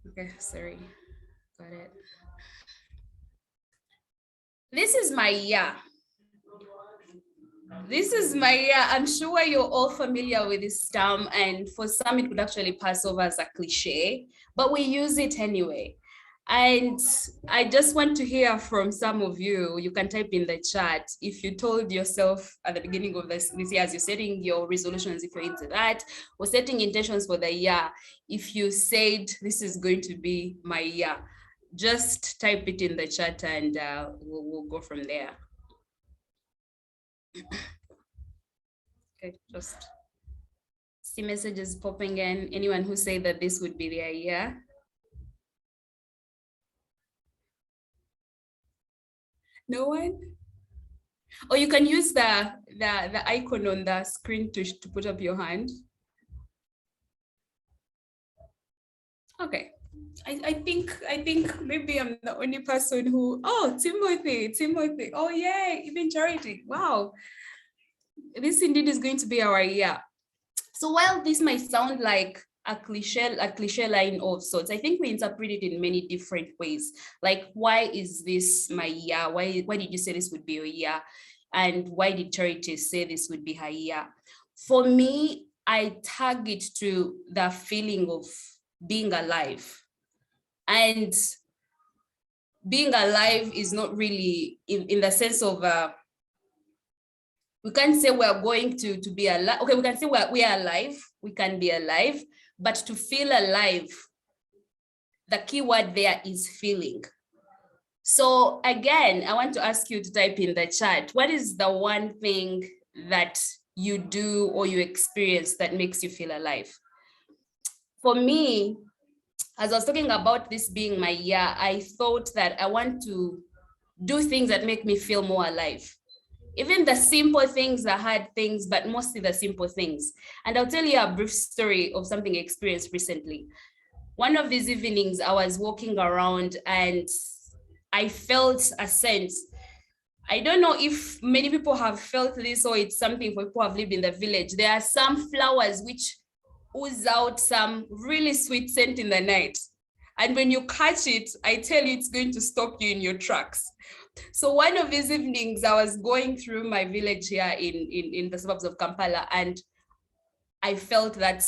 Okay, sorry. Got it. This is my year. This is my year. I'm sure you're all familiar with this term, and for some, it could actually pass over as a cliche, but we use it anyway. And I just want to hear from some of you. You can type in the chat if you told yourself at the beginning of this year, as you're setting your resolutions, if you're into that, or setting intentions for the year, if you said, this is going to be my year, just type it in the chat and we'll go from there. Okay, just see messages popping in. Anyone who say that this would be their year? No one? Or you can use the icon on the screen to put up your hand. Okay. I think maybe I'm the only person who, oh, Timothy. Oh yeah, even Charity. Wow. This indeed is going to be our year. So while this might sound like a cliche line of sorts, I think we interpret it in many different ways. Like, why is this my year? Why did you say this would be your year? And why did Charity say this would be her year? For me, I tag it to the feeling of being alive. And being alive is not really in the sense of, we can't say we're going to be alive. Okay, we can say we are alive, we can be alive, but to feel alive, the key word there is feeling. So again, I want to ask you to type in the chat, what is the one thing that you do or you experience that makes you feel alive? For me, as I was talking about this being my year, I thought that I want to do things that make me feel more alive. Even the simple things are hard things, but mostly the simple things. And I'll tell you a brief story of something I experienced recently. One of these evenings, I was walking around and I felt a sense. I don't know if many people have felt this or it's something for people who have lived in the village. There are some flowers which ooze out some really sweet scent in the night. And when you catch it, I tell you, it's going to stop you in your tracks. So one of these evenings, I was going through my village here in the suburbs of Kampala, and I felt that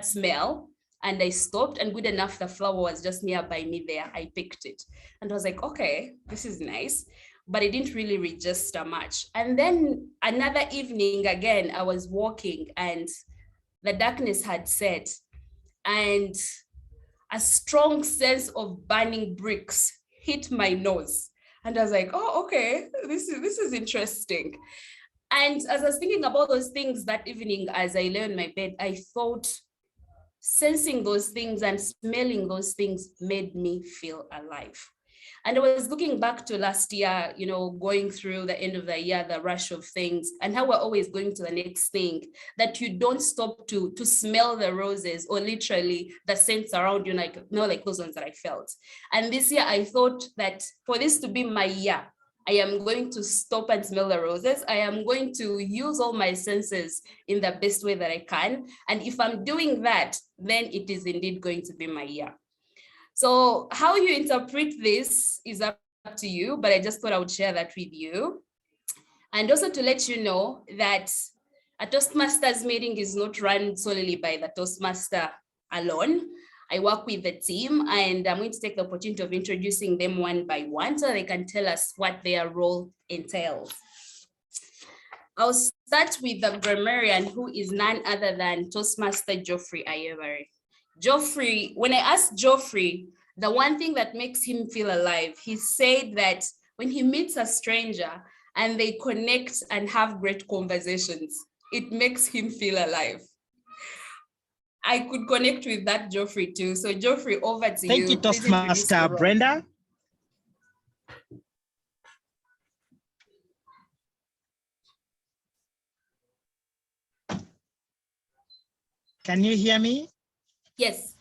smell, and I stopped, and good enough, the flower was just nearby me there. I picked it, and I was like, okay, this is nice, but it didn't really register much. And then another evening, again, I was walking, and the darkness had set, and a strong sense of burning bricks hit my nose. And I was like, oh, okay, this is interesting. And as I was thinking about those things that evening, as I lay on my bed, I thought sensing those things and smelling those things made me feel alive. And I was looking back to last year, you know, going through the end of the year, the rush of things, and how we're always going to the next thing, that you don't stop to smell the roses or literally the scents around you, like, you know, like those ones that I felt. And this year I thought that for this to be my year, I am going to stop and smell the roses. I am going to use all my senses in the best way that I can. And if I'm doing that, then it is indeed going to be my year. So how you interpret this is up to you, but I just thought I would share that with you. And also to let you know that a Toastmasters meeting is not run solely by the Toastmaster alone. I work with the team, and I'm going to take the opportunity of introducing them one by one so they can tell us what their role entails. I'll start with the grammarian, who is none other than Toastmaster Geoffrey Ayebare. Geoffrey, when I asked Geoffrey, the one thing that makes him feel alive, he said that when he meets a stranger and they connect and have great conversations, it makes him feel alive. I could connect with that, Geoffrey, too. So Geoffrey, over to you. Thank you, Toastmaster Brenda. Can you hear me? Yes.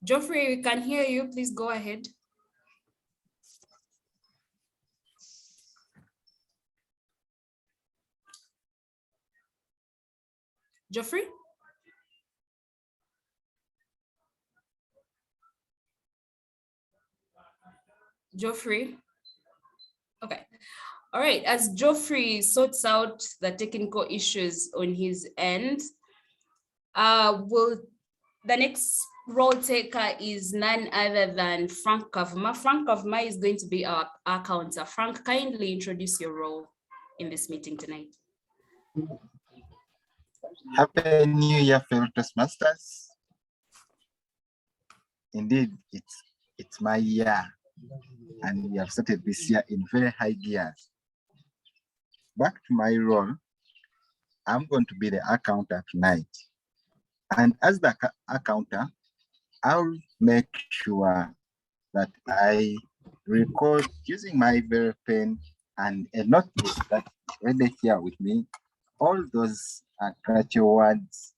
Geoffrey, we can hear you. Please go ahead. Geoffrey? Geoffrey? Okay. All right, as Geoffrey sorts out the technical issues on his end, the next role taker is none other than Frank Kavuma. Frank Kavuma is going to be our counter. Frank, kindly introduce your role in this meeting tonight. Happy New Year, fellow Toastmasters. Indeed, it's my year, and we have started this year in very high gears. Back to my role, I'm going to be the accountant tonight. And as the accountant, I'll make sure that I record using my very pen and a notebook that's ready here with me, all those catchy words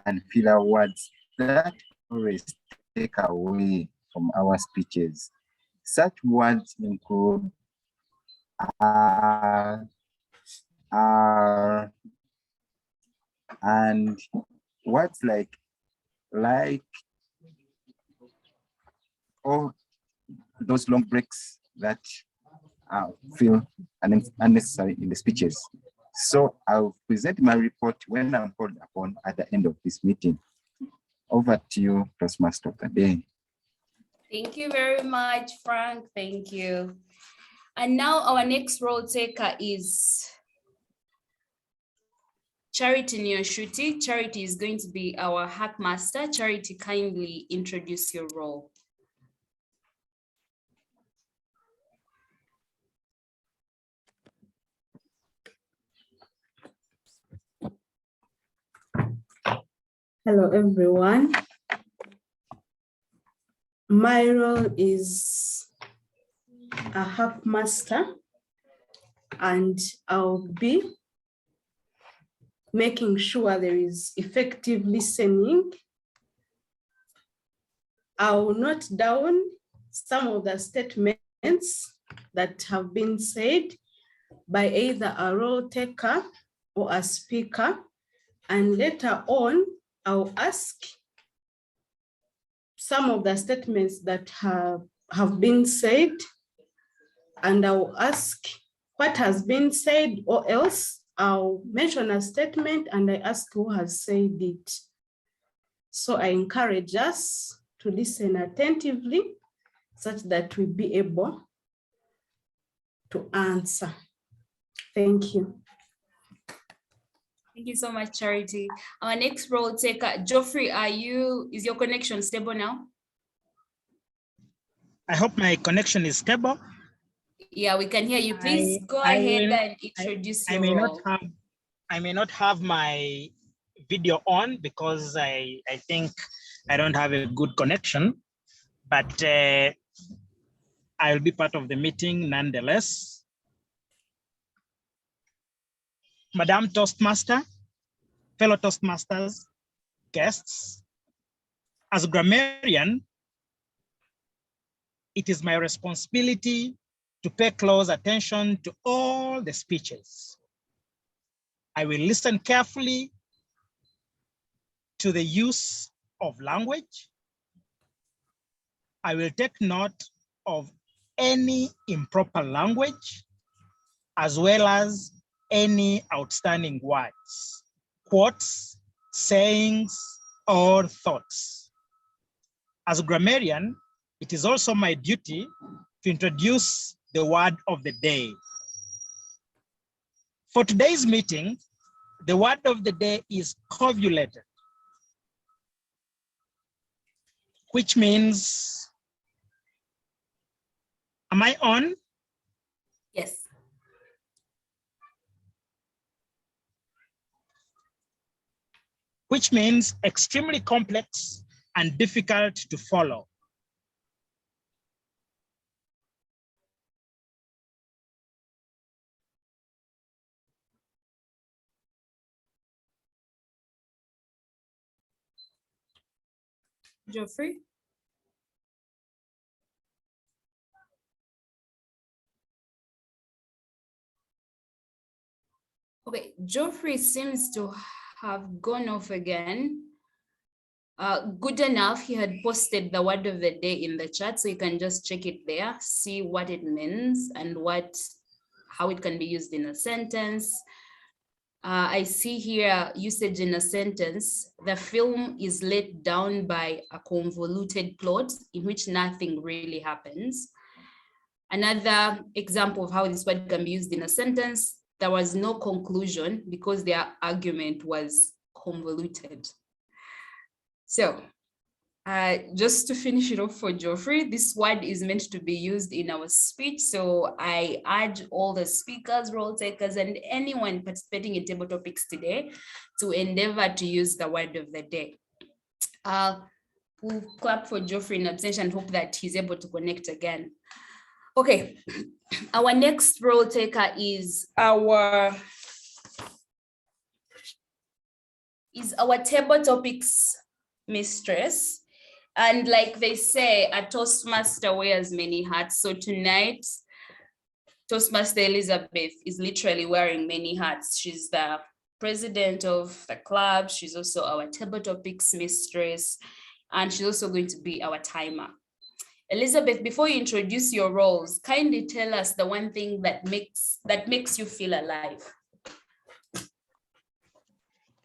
and filler words that always take away from our speeches. Such words include and words like, or those long breaks that feel unnecessary in the speeches. So I'll present my report when I'm called upon at the end of this meeting. Over to you, Toastmaster of the day. Thank you very much, Frank. Thank you. And now our next role taker is Charity Nyoshuti. Charity is going to be our hackmaster. Charity, kindly introduce your role. Hello, everyone. My role is a hackmaster, and I'll be making sure there is effective listening. I will note down some of the statements that have been said by either a role taker or a speaker, and later on, I'll ask some of the statements that have been said, and I'll ask what has been said, or else I'll mention a statement and I ask who has said it. So I encourage us to listen attentively such that we be able to answer. Thank you. Thank you so much, Charity. Our next role taker, Geoffrey, is your connection stable now? I hope my connection is stable. Yeah, we can hear you. Please go ahead and introduce your role. I may not have my video on because I think I don't have a good connection, but I'll be part of the meeting nonetheless. Madam Toastmaster, fellow Toastmasters, guests, as a grammarian, it is my responsibility to pay close attention to all the speeches. I will listen carefully to the use of language. I will take note of any improper language, as well as any outstanding words, quotes, sayings, or thoughts. As a grammarian, it is also my duty to introduce the word of the day. For today's meeting, the word of the day is covulated, which means, am I on? Yes. Which means extremely complex and difficult to follow. Geoffrey? Okay, Geoffrey seems to have gone off again. Good enough, he had posted the word of the day in the chat, so you can just check it there, see what it means and how it can be used in a sentence. I see here usage in a sentence. The film is let down by a convoluted plot in which nothing really happens. Another example of how this word can be used in a sentence: there was no conclusion because their argument was convoluted. So just to finish it off for Geoffrey, this word is meant to be used in our speech. So I urge all the speakers, role takers, and anyone participating in table topics today to endeavor to use the word of the day. We'll clap for Geoffrey in absentia and hope that he's able to connect again. Okay, our next role taker is our table topics mistress. And like they say, a Toastmaster wears many hats. So tonight, Toastmaster Elizabeth is literally wearing many hats. She's the president of the club. She's also our table topics mistress. And she's also going to be our timer. Elizabeth, before you introduce your roles, kindly tell us the one thing that makes you feel alive.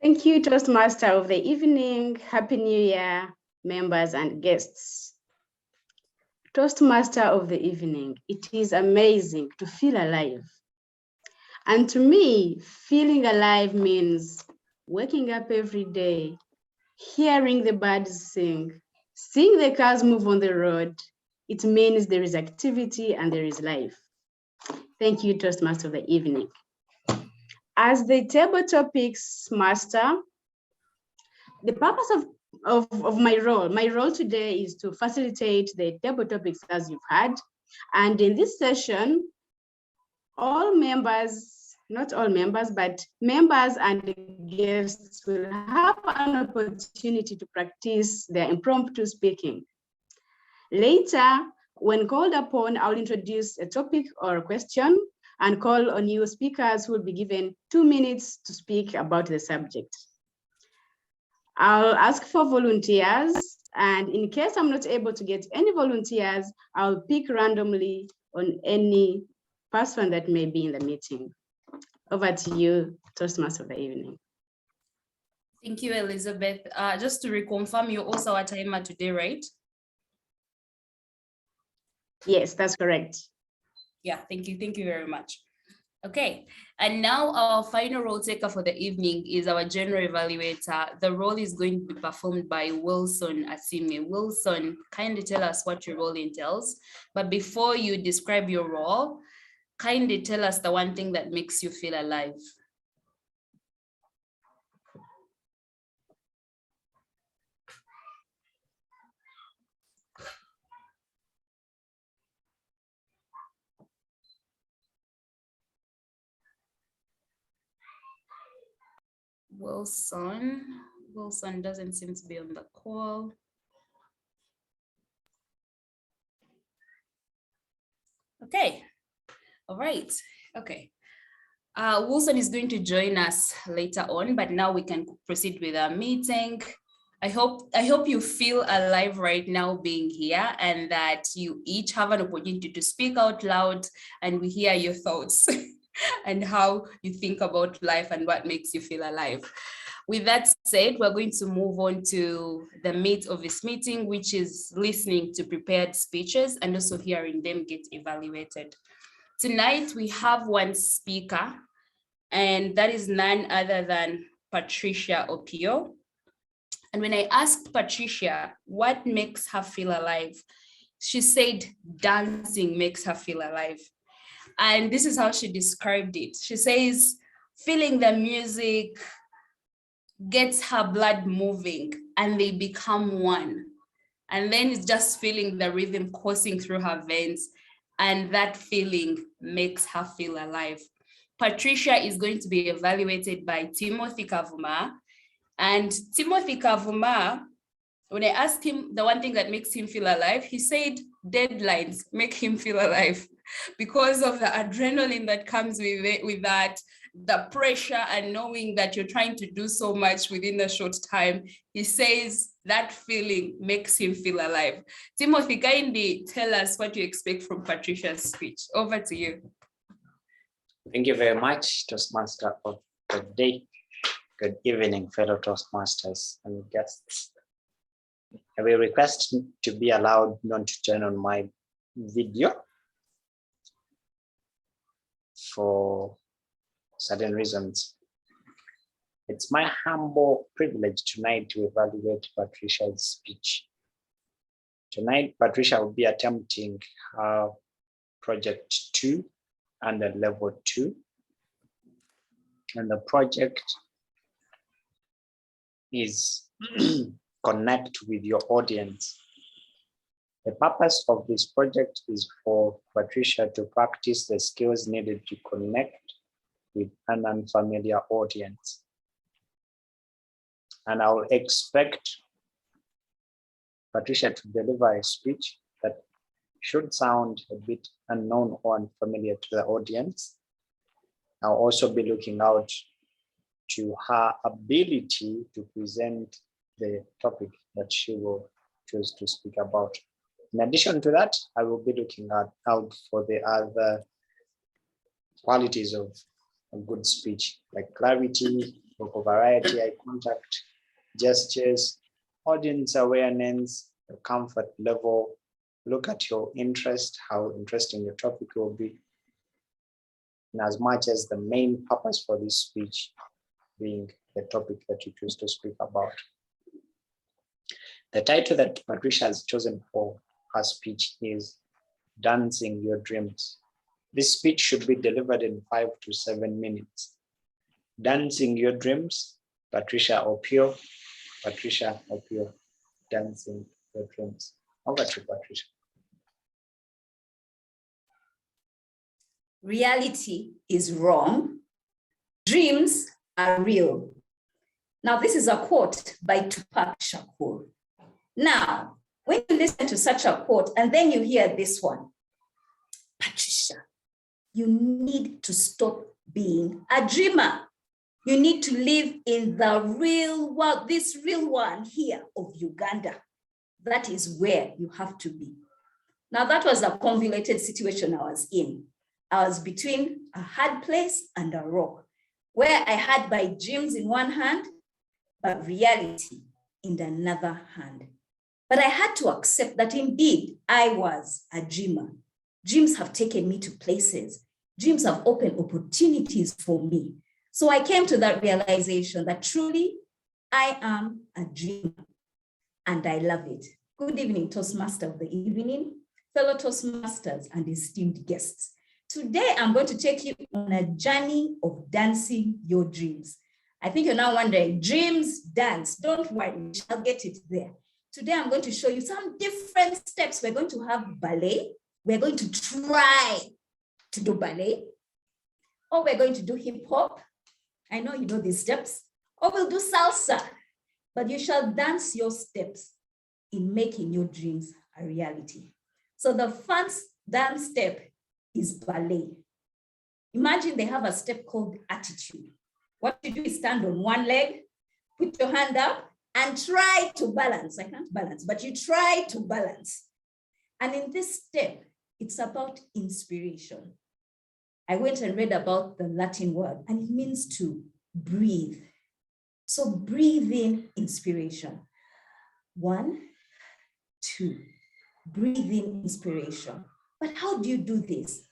Thank you, Toastmaster of the evening. Happy New Year, members and guests. Toastmaster of the evening, it is amazing to feel alive. And to me, feeling alive means waking up every day, hearing the birds sing, seeing the cars move on the road. It means there is activity and there is life. Thank you, Toastmaster of the evening. As the table topics master, the purpose of my role today is to facilitate the table topics as you've had. And in this session, all members, not all members, but members and guests will have an opportunity to practice their impromptu speaking. Later, when called upon, I'll introduce a topic or a question and call on you speakers who will be given 2 minutes to speak about the subject. I'll ask for volunteers, and in case I'm not able to get any volunteers, I'll pick randomly on any person that may be in the meeting. Over to you, Toastmaster of the evening. Thank you, Elizabeth. Just to reconfirm, you're also our timer today, right? Yes, that's correct. Yeah, thank you. Thank you very much. Okay, and now our final role taker for the evening is our general evaluator. The role is going to be performed by Wilson Asiimwe. Wilson, kindly tell us what your role entails. But before you describe your role, kindly tell us the one thing that makes you feel alive. Wilson doesn't seem to be on the call. Okay, all right, okay. Wilson is going to join us later on, but now we can proceed with our meeting. I hope you feel alive right now being here, and that you each have an opportunity to speak out loud and we hear your thoughts and how you think about life and what makes you feel alive. With that said, we're going to move on to the meat of this meeting, which is listening to prepared speeches and also hearing them get evaluated. Tonight, we have one speaker, and that is none other than Patricia Opio. And when I asked Patricia what makes her feel alive, she said dancing makes her feel alive. And this is how she described it. She says, feeling the music gets her blood moving and they become one. And then it's just feeling the rhythm coursing through her veins, and that feeling makes her feel alive. Patricia is going to be evaluated by Timothy Kavuma. And Timothy Kavuma, when I asked him the one thing that makes him feel alive, he said deadlines make him feel alive because of the adrenaline that comes with that, the pressure and knowing that you're trying to do so much within a short time, he says that feeling makes him feel alive. Timothy, kindly tell us what you expect from Patricia's speech. Over to you. Thank you very much, Toastmaster of the day. Good evening, fellow Toastmasters and guests. I will request to be allowed not to turn on my video for certain reasons. It's my humble privilege tonight to evaluate Patricia's speech. Tonight, Patricia will be attempting her project 2 under level 2. And the project is connect with your audience. The purpose of this project is for Patricia to practice the skills needed to connect with an unfamiliar audience. And I will expect Patricia to deliver a speech that should sound a bit unknown or unfamiliar to the audience. I'll also be looking out to her ability to present the topic that she will choose to speak about. In addition to that, I will be looking out for the other qualities of a good speech, like clarity, vocal variety, eye contact, gestures, audience awareness, your comfort level. Look at your interest, how interesting your topic will be. And as much as the main purpose for this speech being the topic that you choose to speak about. The title that Patricia has chosen for her speech is Dancing Your Dreams. This speech should be delivered in 5 to 7 minutes. Dancing Your Dreams, Patricia Opio. Patricia Opio, Dancing Your Dreams. Over to Patricia. Reality is wrong. Dreams are real. Now, this is a quote by Tupac Shakur. Now, when you listen to such a quote and then you hear this one, Patricia, you need to stop being a dreamer. You need to live in the real world, this real one here of Uganda. That is where you have to be. Now, that was a convoluted situation I was in. I was between a hard place and a rock, where I had my dreams in one hand, but reality in another hand. But I had to accept that indeed I was a dreamer. Dreams have taken me to places. Dreams have opened opportunities for me. So I came to that realization that truly I am a dreamer and I love it. Good evening, Toastmaster of the evening, fellow Toastmasters and esteemed guests. Today, I'm going to take you on a journey of dancing your dreams. I think you're now wondering, dreams, dance, don't worry, I'll get it there. Today, I'm going to show you some different steps. We're going to have ballet. We're going to try to do ballet, or we're going to do hip hop. I know you know these steps, or we'll do salsa, but you shall dance your steps in making your dreams a reality. So the first dance step is ballet. Imagine they have a step called attitude. What you do is stand on one leg, put your hand up, and try to balance. I can't balance, but you try to balance. And in this step, it's about inspiration. I went and read about the Latin word, and it means to breathe. So breathe in inspiration. 1, 2, breathe in inspiration. But how do you do this?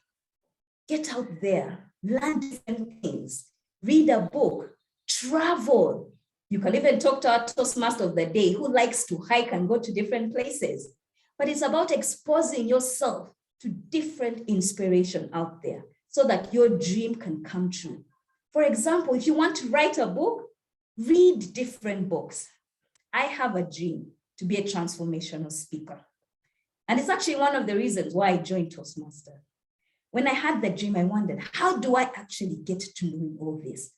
Get out there, learn different things, read a book, travel. You can even talk to our Toastmaster of the day who likes to hike and go to different places. But it's about exposing yourself to different inspiration out there so that your dream can come true. For example, if you want to write a book, read different books. I have a dream to be a transformational speaker. And it's actually one of the reasons why I joined Toastmaster. When I had the dream, I wondered, how do I actually get to know all this?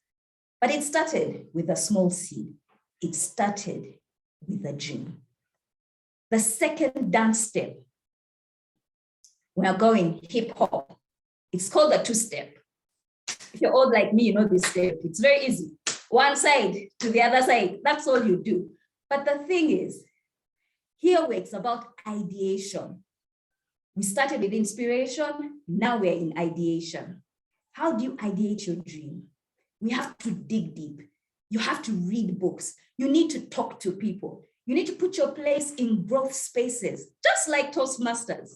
But it started with a small seed. It started with a dream. The second dance step, we are going hip hop. It's called a 2-step. If you're old like me, you know this step. It's very easy. One side to the other side. That's all you do. But the thing is, here it's about ideation. We started with inspiration. Now we're in ideation. How do you ideate your dream? We have to dig deep. You have to read books. You need to talk to people. You need to put your place in growth spaces, just like Toastmasters.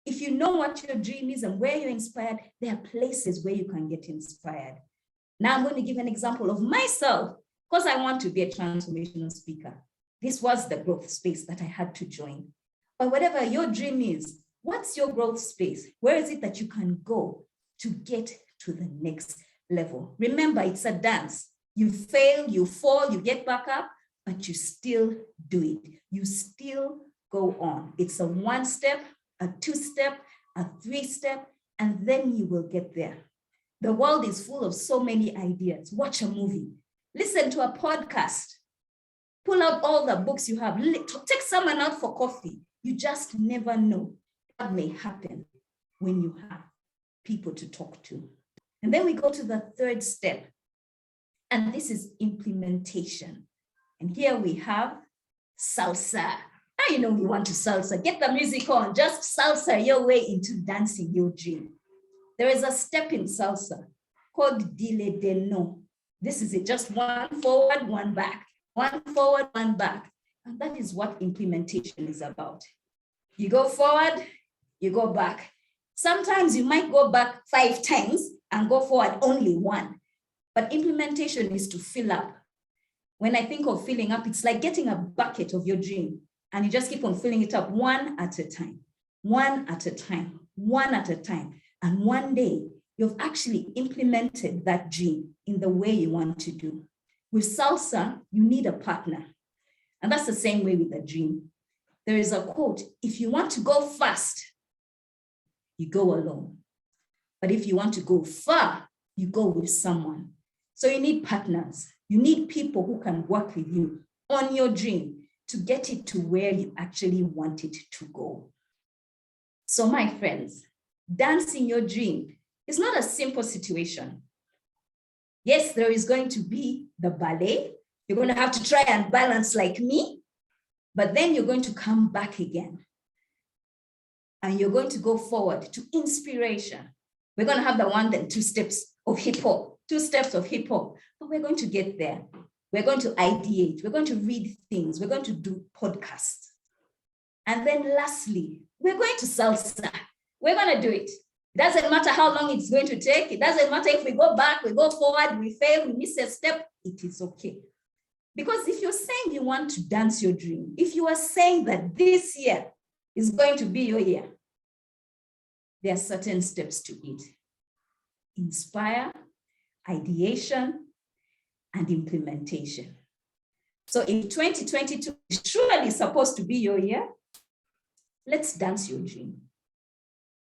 If you know what your dream is and where you're inspired, there are places where you can get inspired. Now I'm going to give an example of myself, because I want to be a transformational speaker. This was the growth space that I had to join. But whatever your dream is, what's your growth space? Where is it that you can go to get to the next level? Remember, it's a dance. You fail, you fall, you get back up, but you still do it. You still go on. It's a 1-step, a 2-step, a 3-step, and then you will get there. The world is full of so many ideas. Watch a movie, listen to a podcast, pull out all the books you have, take someone out for coffee. You just never know what may happen when you have people to talk to. And then we go to the 3rd step, and this is implementation. And here we have salsa. Now you know we want to salsa. Get the music on, just salsa your way into dancing your dream. There is a step in salsa called dile de no. This is it, just 1 forward, 1 back, 1 forward, 1 back. And that is what implementation is about. You go forward, you go back. Sometimes you might go back 5 times and go forward only 1. But implementation is to fill up. When I think of filling up, it's like getting a bucket of your dream and you just keep on filling it up 1 at a time, 1 at a time, 1 at a time. And one day you've actually implemented that dream in the way you want to do. With salsa, you need a partner. And that's the same way with a dream. There is a quote, if you want to go fast, you go alone. But if you want to go far, you go with someone. So you need partners. You need people who can work with you on your dream to get it to where you actually want it to go. So my friends, dancing your dream is not a simple situation. Yes, there is going to be the ballet. You're going to have to try and balance like me, but then you're going to come back again. And you're going to go forward to inspiration. We're going to have the 1 and 2 steps of hip hop, 2 steps of hip hop, but we're going to get there. We're going to ideate. We're going to read things. We're going to do podcasts. And then lastly, we're going to salsa. We're going to do it. It doesn't matter how long it's going to take. It doesn't matter if we go back, we go forward, we fail, we miss a step. It is okay. Because if you're saying you want to dance your dream, if you are saying that this year is going to be your year, there are certain steps to it. Inspire, ideation, and implementation. So if 2022 is surely supposed to be your year, let's dance your dream.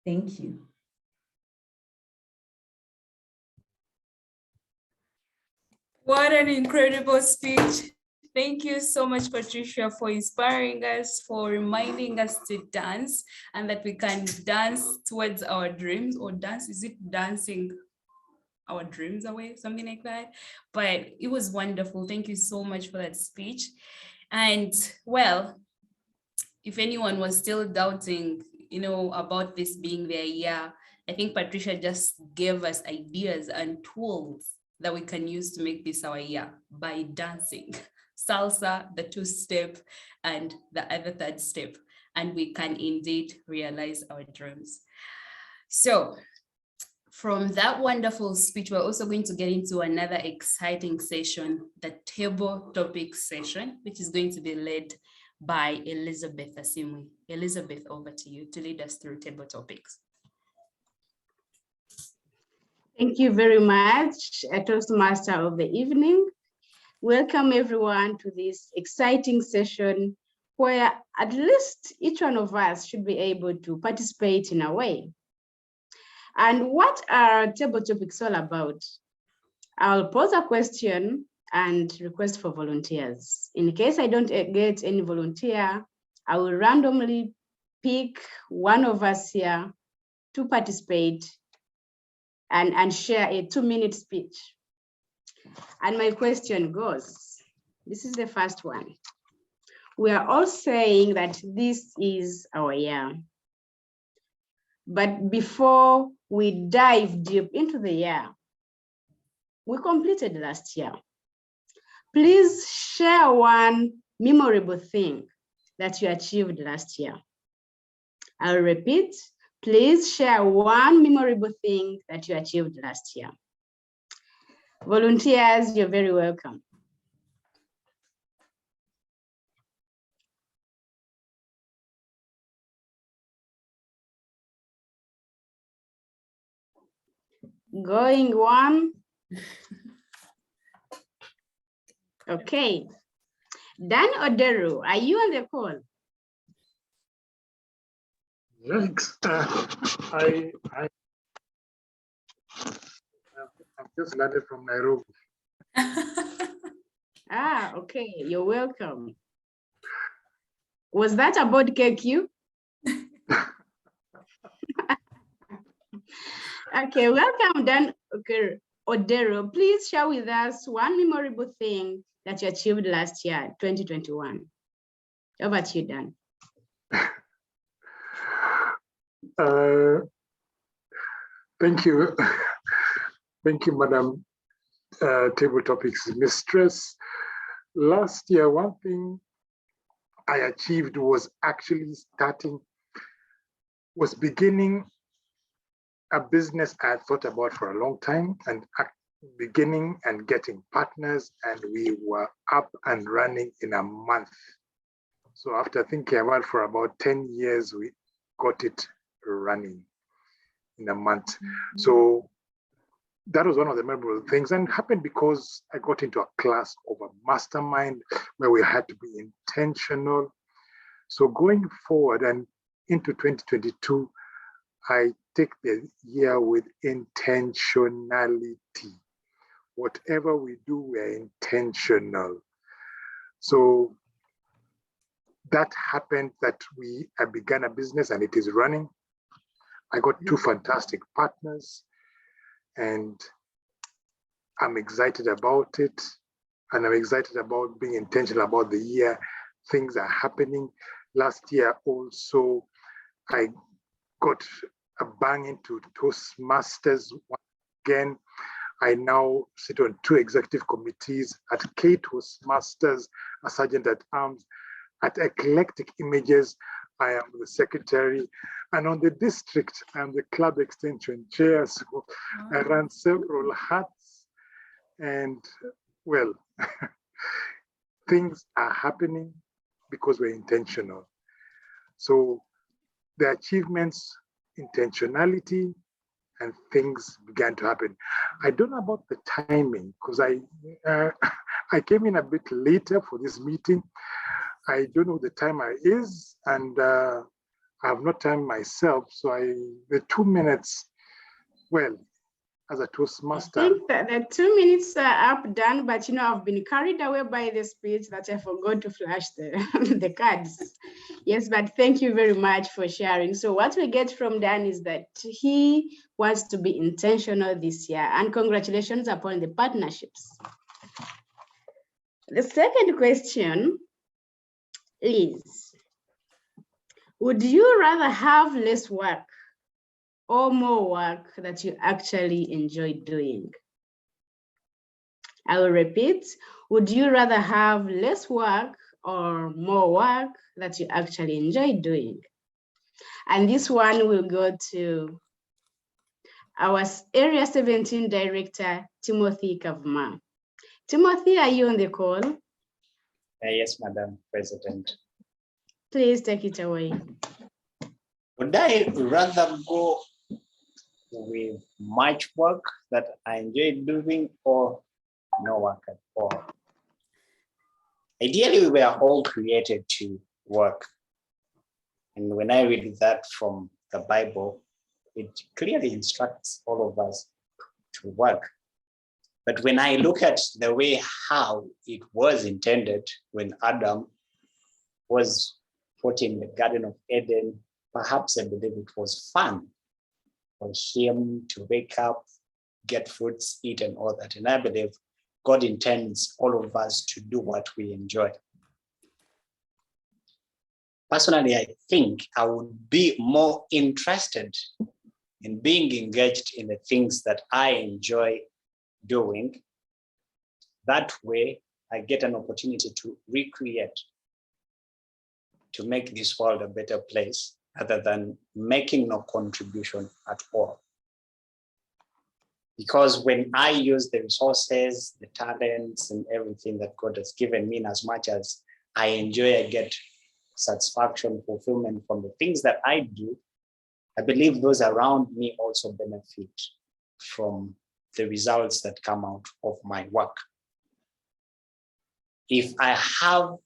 Thank you. What an incredible speech. Thank you so much, Patricia, for inspiring us, for reminding us to dance and that we can dance towards our dreams, or dance, is it dancing our dreams away, something like that? But it was wonderful. Thank you so much for that speech. And well, if anyone was still doubting, about this being their year, I think Patricia just gave us ideas and tools that we can use to make this our year by dancing salsa, the 2-step, and the other 3rd step, and we can indeed realize our dreams. So from that wonderful speech, we're also going to get into another exciting session, the table topic session, which is going to be led by Elizabeth Asiimwe. Elizabeth, over to you to lead us through table topics. Thank you very much, Toastmaster of the evening. Welcome everyone to this exciting session where at least each one of us should be able to participate in a way. And what are table topics all about? I'll pose a question and request for volunteers. In case I don't get any volunteer, I will randomly pick one of us here to participate and share a 2-minute speech. And my question goes, this is the first one. We are all saying that this is our year. But before we dive deep into the year, we completed last year. Please share one memorable thing that you achieved last year. I'll repeat, please share one memorable thing that you achieved last year. Volunteers, you're very welcome. Going one. Okay. Dan Oderu, are you on the call? Thanks. I've just landed from Nairobi. Ah, okay, you're welcome. Was that a board KQ? Okay, welcome Dan Oderu. Please share with us one memorable thing that you achieved last year, 2021. Over to you, Dan. Thank you. Thank you, Madam Table Topics Mistress. Last year, one thing I achieved was actually beginning a business I had thought about for a long time, and beginning and getting partners, and we were up and running in a month. So after thinking about it for about 10 years, we got it running in a month. So that was one of the memorable things, and it happened because I got into a class of a mastermind where we had to be intentional. So going forward and into 2022, I take the year with intentionality. Whatever we do, we're intentional. So that happened that I began a business and it is running. I got 2 fantastic partners and I'm excited about it. And I'm excited about being intentional about the year. Things are happening. Last year also, I got a bang into Toastmasters again. I now sit on 2 executive committees at K Toastmasters, a sergeant at arms. At Eclectic Images, I am the secretary. And on the district, I am the club extension chair. So I run several hats. And well, things are happening because we're intentional. So the achievements, intentionality, and things began to happen. I don't know about the timing because I came in a bit later for this meeting. I don't know the time is, and I have not timed myself. So the 2 minutes, well, as a Toastmaster. I think that the 2 minutes are up, done, but I've been carried away by the speech that I forgot to flash the cards. Yes, but thank you very much for sharing. So what we get from Dan is that he wants to be intentional this year, and congratulations upon the partnerships. The second question is, would you rather have less work or more work that you actually enjoy doing? I will repeat, would you rather have less work or more work that you actually enjoy doing? And this one will go to our Area 17 Director, Timothy Kavuma. Timothy, are you on the call? Yes, Madam President. Please take it away. Would I rather go with much work that I enjoy doing or no work at all? Ideally, we were all created to work. And when I read that from the Bible, it clearly instructs all of us to work. But when I look at the way how it was intended when Adam was put in the Garden of Eden, perhaps I believe it was fun for him to wake up get fruits, eat and all that. And I believe God intends all of us to do what we enjoy. Personally, I think I would be more interested in being engaged in the things that I enjoy doing. That way, I get an opportunity to recreate, to make this world a better place, other than making no contribution at all. Because when I use the resources, the talents, and everything that God has given me, in as much as I enjoy, I get satisfaction, fulfillment from the things that I do, I believe those around me also benefit from the results that come out of my work. If I have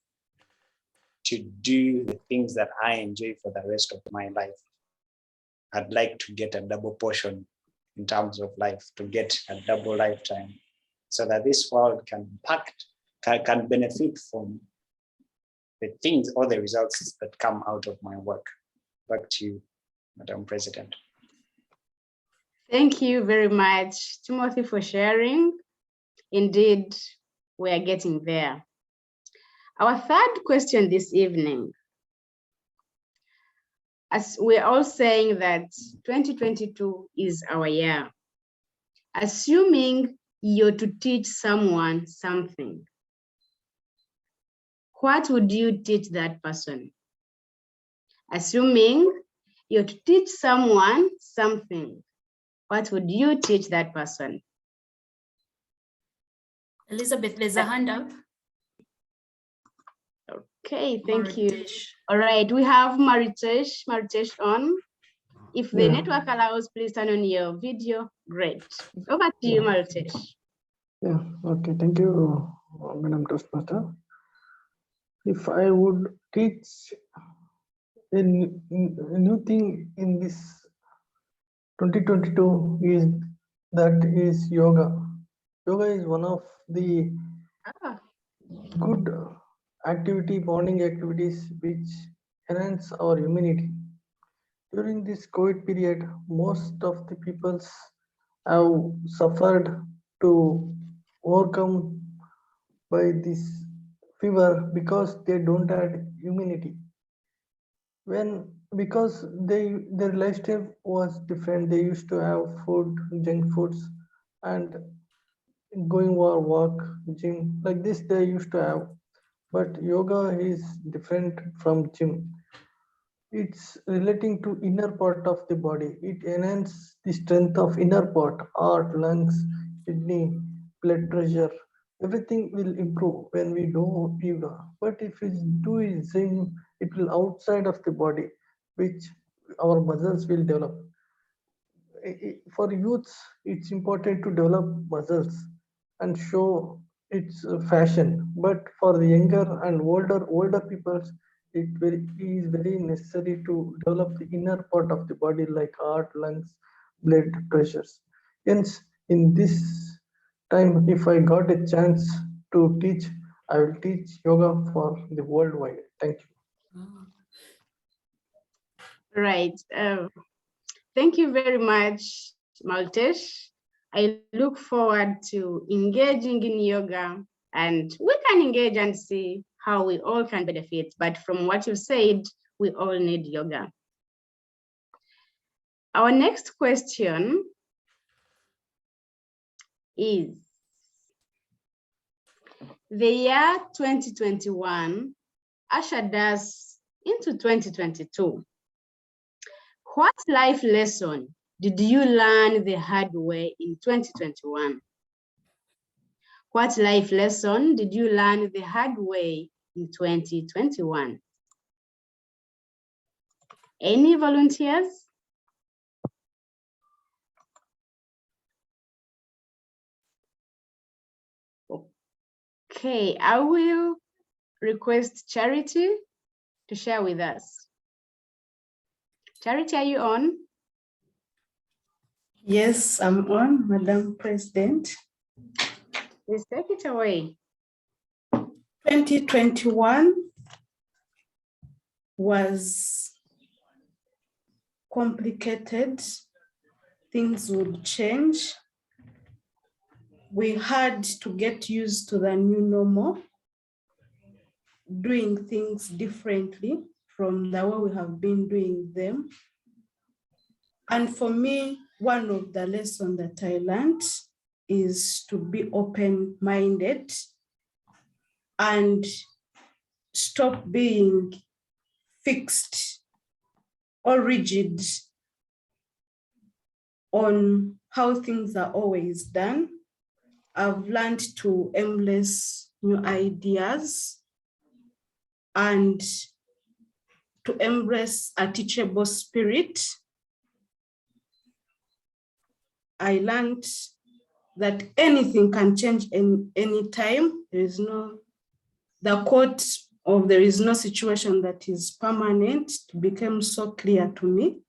to do the things that I enjoy for the rest of my life, I'd like to get a double portion in terms of life, to get a double lifetime, so that this world can benefit from the things or the results that come out of my work. Back to you, Madam President. Thank you very much, Timothy, for sharing. Indeed, we are getting there. Our third question this evening, as we're all saying that 2022 is our year, assuming you're to teach someone something, what would you teach that person? Assuming you're to teach someone something, what would you teach that person? Elizabeth, there's a hand up. Okay, thank you. All right, we have Maritesh on. If the network allows, please turn on your video. Great. Over to you, Maritesh. Yeah, okay, thank you, Madam Toastmaster. If I would teach a new thing in this 2022 is yoga. Yoga is one of the good bonding activities which enhance our immunity. During this COVID period, most of the peoples have suffered to overcome by this fever because they don't have immunity. Because their lifestyle was different, they used to have food, junk foods, and going for walk, gym, like this they used to have. But yoga is different from gym. It's relating to inner part of the body. It enhances the strength of inner part, heart, lungs, kidney, blood pressure. Everything will improve when we do yoga. But if we do gym, it will outside of the body, which our muscles will develop. For youths, it's important to develop muscles and show its fashion. But for the younger and older people, it is very necessary to develop the inner part of the body like heart, lungs, blood pressures. Hence, in this time, if I got a chance to teach, I will teach yoga for the worldwide. Thank you. Right. Thank you very much, Maltesh. I look forward to engaging in yoga, and we can engage and see how we all can benefit. But from what you said, we all need yoga. Our next question is, the year 2021 ushered us into 2022. What life lesson did you learn the hard way in 2021? What life lesson did you learn the hard way in 2021? Any volunteers? Okay, I will request Charity to share with us. Charity, are you on? Yes, I'm on, Madam President. Please take it away. 2021 was complicated. Things would change. we had to get used to the new normal, doing things differently from the way we have been doing them. And for me, one of the lessons that I learned is to be open-minded and stop being fixed or rigid on how things are always done. I've learned to embrace new ideas and to embrace a teachable spirit. I learned that anything can change in any time. The quote of there is no situation that is permanent became so clear to me.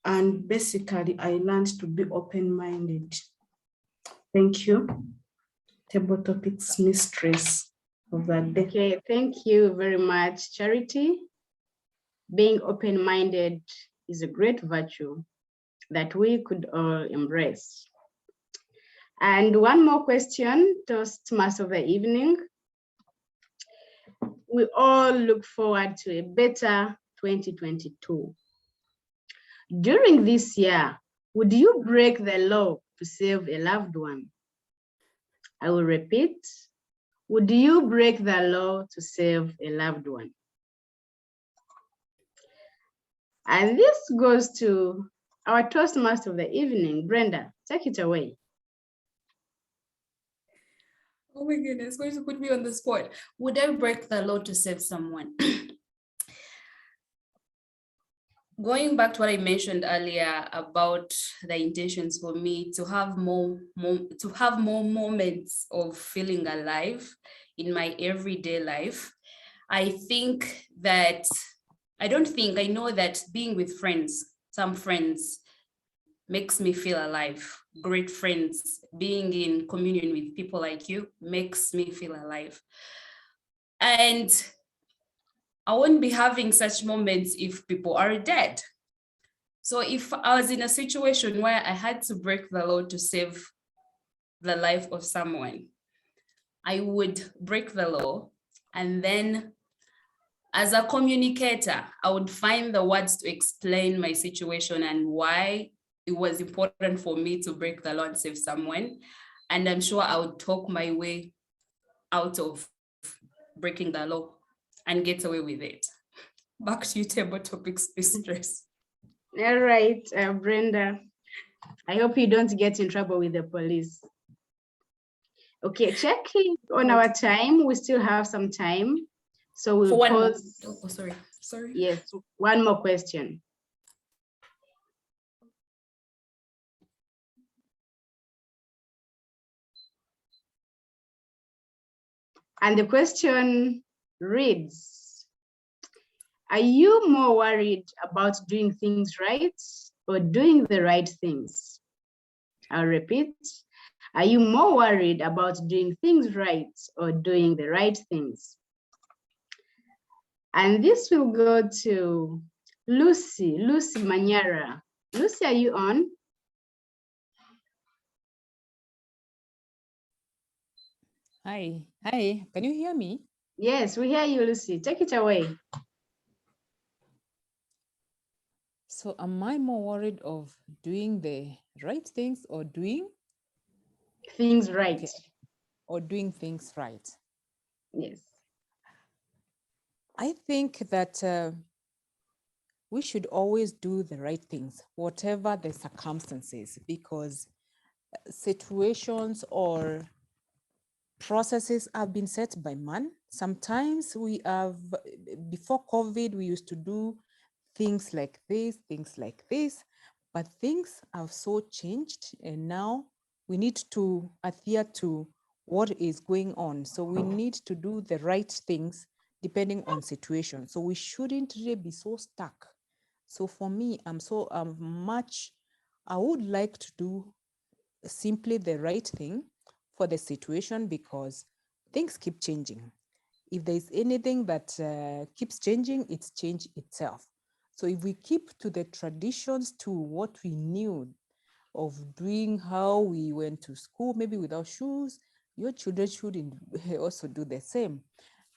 And basically, I learned to be open-minded. Thank you. Table topics mistress of that day. Okay, thank you very much, Charity. Being open-minded is a great virtue that we could all embrace. And one more question, Toastmaster of the evening. We all look forward to a better 2022. During this year, would you break the law to save a loved one? I will repeat. Would you break the law to save a loved one? And this goes to our Toastmaster of the evening, Brenda. Take it away. Oh my goodness, going to put me on the spot. Would I break the law to save someone? Going back to what I mentioned earlier about the intentions for me to have more moments of feeling alive in my everyday life, I know that being with friends, some friends, makes me feel alive. Great friends, being in communion with people like you makes me feel alive. And I won't be having such moments if people are dead. So if I was in a situation where I had to break the law to save the life of someone, I would break the law. And then as a communicator, I would find the words to explain my situation and why it was important for me to break the law and save someone. And I'm sure I would talk my way out of breaking the law and get away with it. Back to you, table topics mistress. All right, Brenda. I hope you don't get in trouble with the police. Okay, checking on our time. We still have some time. So we'll pause. Oh, sorry. Yes, one more question. And the question reads, are you more worried about doing things right or doing the right things? I'll repeat. Are you more worried about doing things right or doing the right things? And this will go to Lucy Manyara. Lucy, are you on? Hi, can you hear me? Yes, we hear you, Lucy. Take it away. So am I more worried of doing the right things or doing things right? Okay. Or doing things right? Yes. I think that we should always do the right things, whatever the circumstances, because situations or processes have been set by man. Sometimes we have, before COVID, we used to do things like this, but things have so changed, and now we need to adhere to what is going on. So we need to do the right things depending on situation. So we shouldn't really be so stuck. So for me, I would like to do simply the right thing for the situation, because things keep changing. If there's anything that keeps changing, it's change itself. So if we keep to the traditions, to what we knew of doing how we went to school, maybe without shoes, your children should also do the same.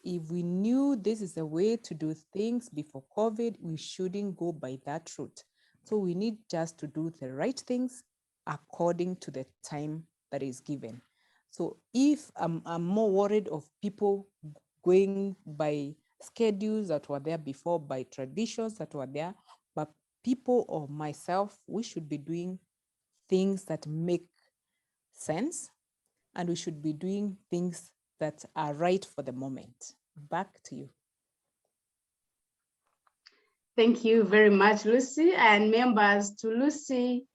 If we knew this is a way to do things before COVID, we shouldn't go by that route. So we need just to do the right things according to the time that is given. So if I'm more worried of people going by schedules that were there before, by traditions that were there, but people or myself, we should be doing things that make sense, and we should be doing things that are right for the moment. Back to you. Thank you very much, Lucy. And members, to Lucy,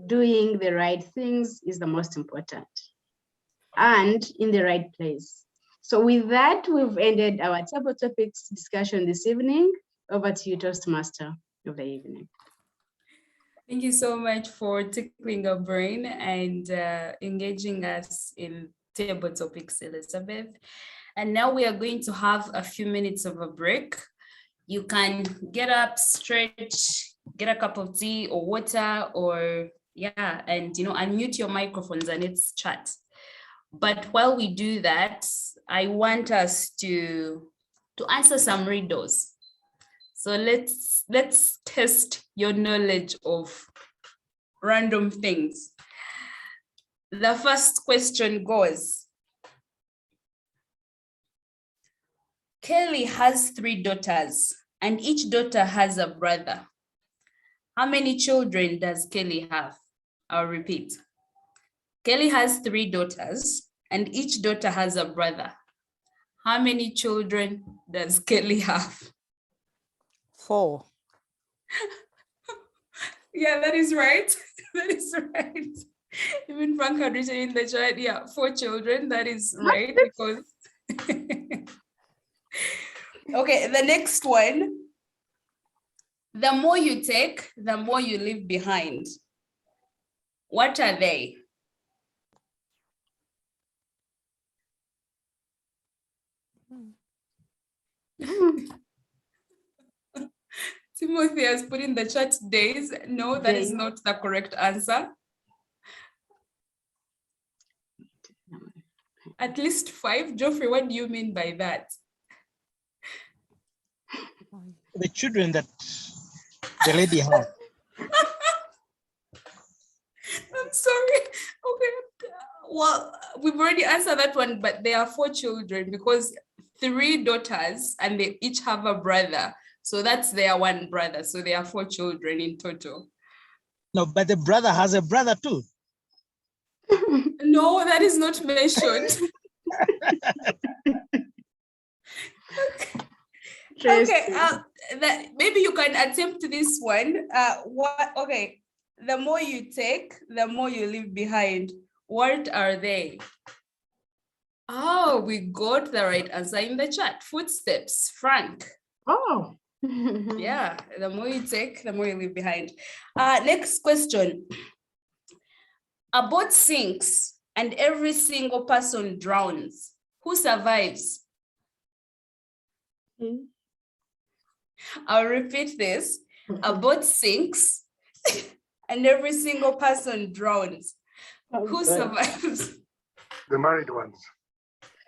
doing the right things is the most important and in the right place. So with that, we've ended our table topics discussion this evening. Over to you, Toastmaster of the evening. Thank you so much for tickling our brain and engaging us in table topics, Elizabeth. And now we are going to have a few minutes of a break. You can get up, stretch, get a cup of tea or water, or and unmute your microphones and let's chat. But while we do that, I want us to answer some riddles. So let's test your knowledge of random things. The first question goes, Kelly has 3 daughters and each daughter has a brother. How many children does Kelly have? I'll repeat. Kelly has 3 daughters and each daughter has a brother. How many children does Kelly have? 4. Yeah, that is right. That is right. Even Frank had written in the chat, 4 children. That is right because. Okay, the next one. The more you take, the more you leave behind. What are they? Timothy has put in the chat days. No, that is not the correct answer. At least 5. Geoffrey, what do you mean by that? The children that the lady had. I'm sorry. Okay. Well, we've already answered that one, but there are 4 children because 3 daughters and they each have a brother. So that's their one brother. So there are 4 children in total. No, but the brother has a brother too. No, that is not mentioned. Okay, maybe you can attempt this one. Okay, the more you take, the more you leave behind. What are they? Oh, we got the right answer in the chat. Footsteps, Frank. Oh. Yeah, the more you take, the more you leave behind. Next question. A boat sinks and every single person drowns. Who survives? I'll repeat this. A boat sinks and every single person drowns. Who survives? The married ones.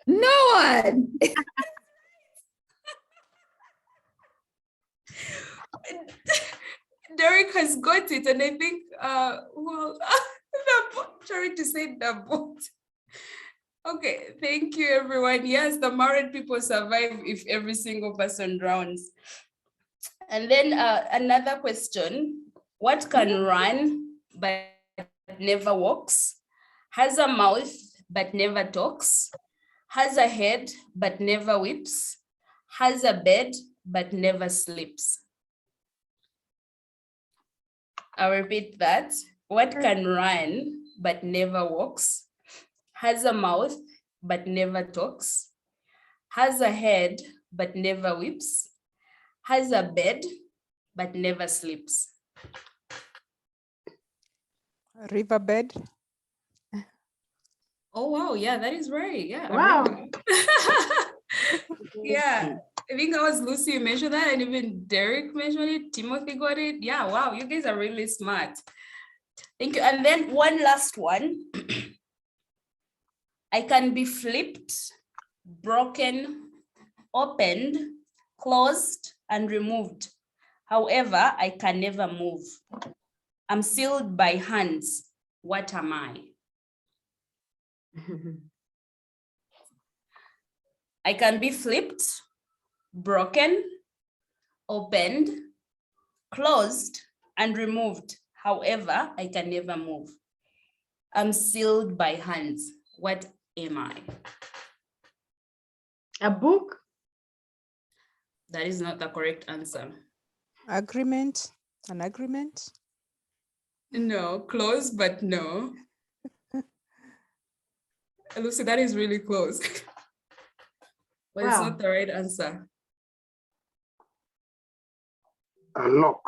No one. Derek has got it, and I think, trying to say the boat. Okay, thank you, everyone. Yes, the married people survive if every single person drowns. And then another question, what can run but never walks, has a mouth but never talks, has a head but never weeps, has a bed but never sleeps? I'll repeat that. What can run but never walks, has a mouth but never talks, has a head but never weeps, has a bed but never sleeps? Riverbed. Oh, wow. Yeah, that is right. Yeah. Wow. Yeah. I think I was Lucy mentioned that, and even Derek mentioned it. Timothy got it. Yeah, wow. You guys are really smart. Thank you. And then one last one. I can be flipped, broken, opened, closed, and removed. However, I can never move. I'm sealed by hands. What am I? I can be flipped, broken, opened, closed, and removed. However, I can never move. I'm sealed by hands. What am I? A book? That is not the correct answer. Agreement, an agreement. No, close, but no. Lucy, that is really close. But it's not the right answer. A lock.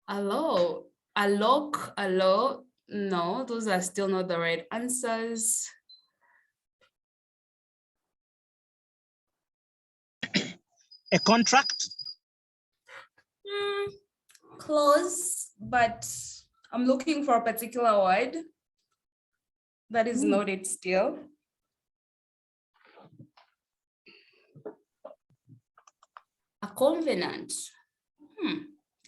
Hello, a lock, hello. No, those are still not the right answers. A contract? Close, but I'm looking for a particular word. That is not it still. A covenant.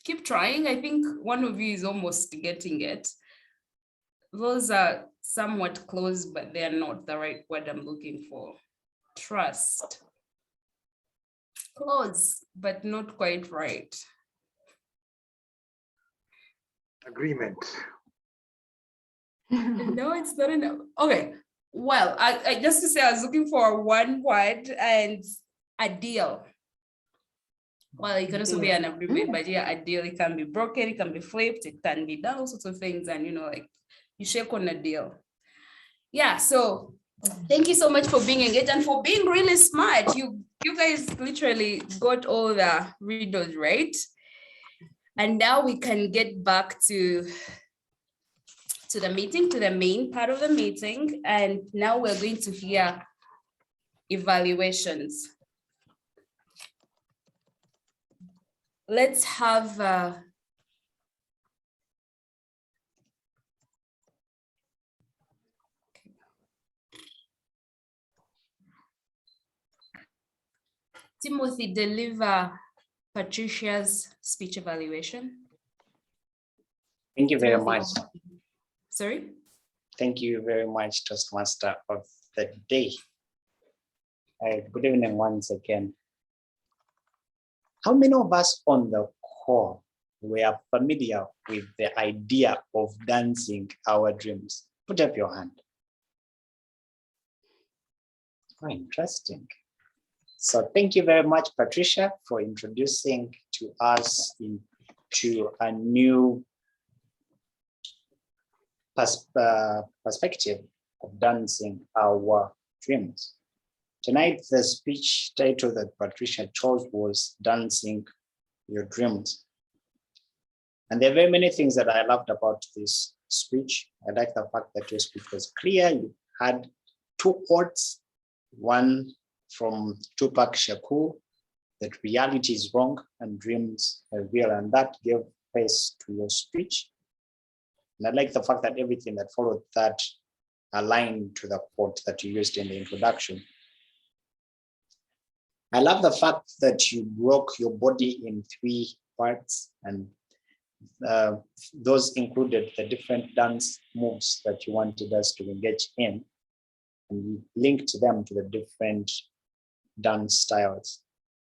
Keep trying. I think one of you is almost getting it. Those are somewhat close, but they're not the right word I'm looking for. Trust. Close, but not quite right. Agreement. No, it's not enough. Okay. Well, I just to say I was looking for one word and a deal. Well, it can also be an agreement, but yeah, a deal, it can be broken, it can be flipped, it can be done, all sorts of things. And, you know, like you shake on a deal. Yeah, so thank you so much for being engaged and for being really smart. You guys literally got all the riddles right. And now we can get back to the meeting, to the main part of the meeting. And now we're going to hear evaluations. Let's have Timothy deliver Patricia's speech evaluation. Thank you very much. Sorry? Thank you very much, Toastmaster of the day. Good evening once again. How many of us on the call were familiar with the idea of dancing our dreams? Put up your hand. Oh, interesting. So thank you very much, Patricia, for introducing to us into a new perspective of dancing our dreams. Tonight, the speech title that Patricia chose was Dancing Your Dreams. And there are very many things that I loved about this speech. I like the fact that your speech was clear. You had two quotes, one from Tupac Shakur, that reality is wrong and dreams are real, and that gave face to your speech. And I like the fact that everything that followed that aligned to the quote that you used in the introduction. I love the fact that you broke your body in 3 parts, and those included the different dance moves that you wanted us to engage in, and you linked them to the different dance styles.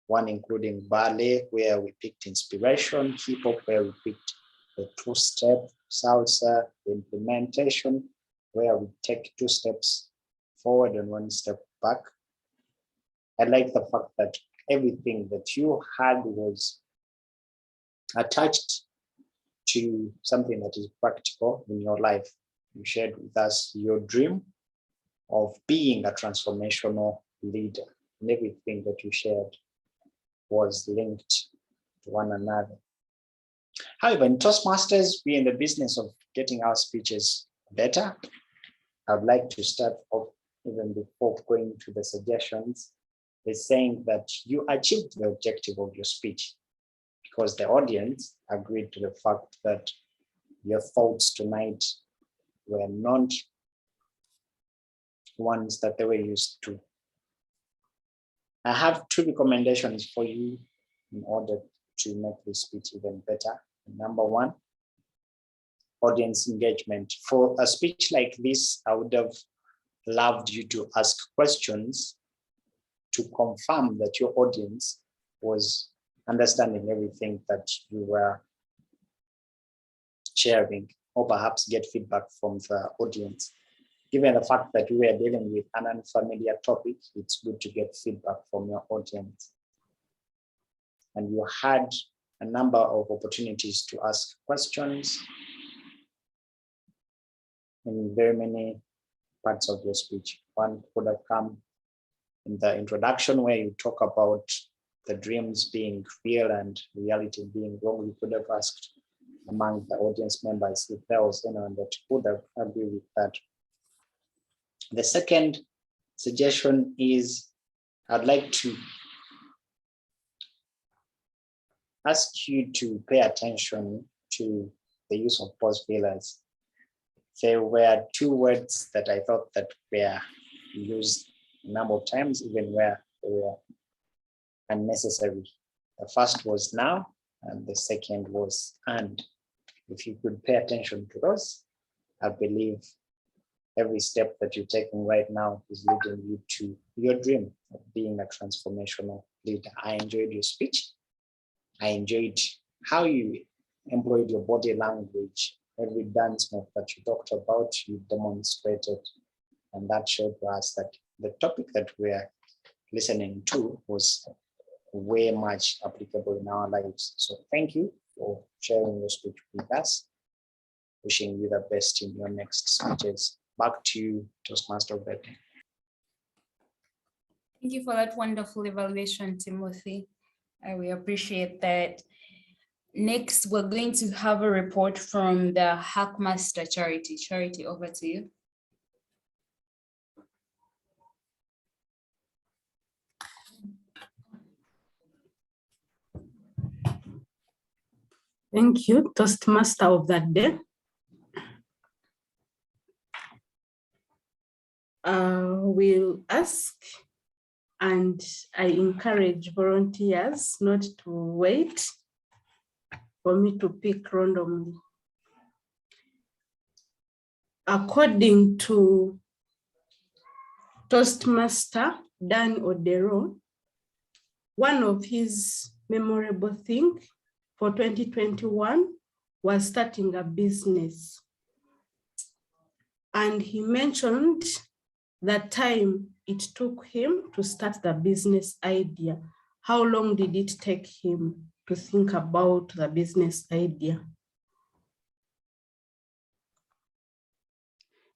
One including ballet, where we picked inspiration, hip hop, where we picked the 2-step, salsa, the implementation, where we take 2 steps forward and 1 step back. I like the fact that everything that you had was attached to something that is practical in your life. You shared with us your dream of being a transformational leader, and everything that you shared was linked to one another. However, in Toastmasters, we're in the business of getting our speeches better. I would like to start off, even before going to the suggestions, by saying that you achieved the objective of your speech, because the audience agreed to the fact that your thoughts tonight were not ones that they were used to. I have 2 recommendations for you in order to make this speech even better. Number 1, audience engagement. For a speech like this, I would have loved you to ask questions to confirm that your audience was understanding everything that you were sharing, or perhaps get feedback from the audience. Given the fact that we are dealing with an unfamiliar topic, it's good to get feedback from your audience. And you had a number of opportunities to ask questions in very many parts of your speech. One could have come in the introduction where you talk about the dreams being real and reality being wrong. You could have asked among the audience members if there was anyone that would have agreed with that. The second suggestion is I'd like to ask you to pay attention to the use of pause fillers. There were 2 words that I thought that were used a number of times, even where they were unnecessary. The first was now, and the second was and. If you could pay attention to those, I believe every step that you're taking right now is leading you to your dream of being a transformational leader. I enjoyed your speech. I enjoyed how you employed your body language. Every dance move that you talked about, you demonstrated, and that showed to us that the topic that we're listening to was way much applicable in our lives. So thank you for sharing your speech with us. Wishing you the best in your next speeches. Back to you, Toastmaster Brenda. Thank you for that wonderful evaluation, Timothy. We appreciate that. Next, we're going to have a report from the Hackmaster Charity. Charity, over to you. Thank you, Toastmaster of that day. We'll ask, and I encourage volunteers not to wait for me to pick randomly. According to Toastmaster Dan Odero, one of his memorable things for 2021 was starting a business. And he mentioned the time it took him to start the business idea. How long did it take him to think about the business idea?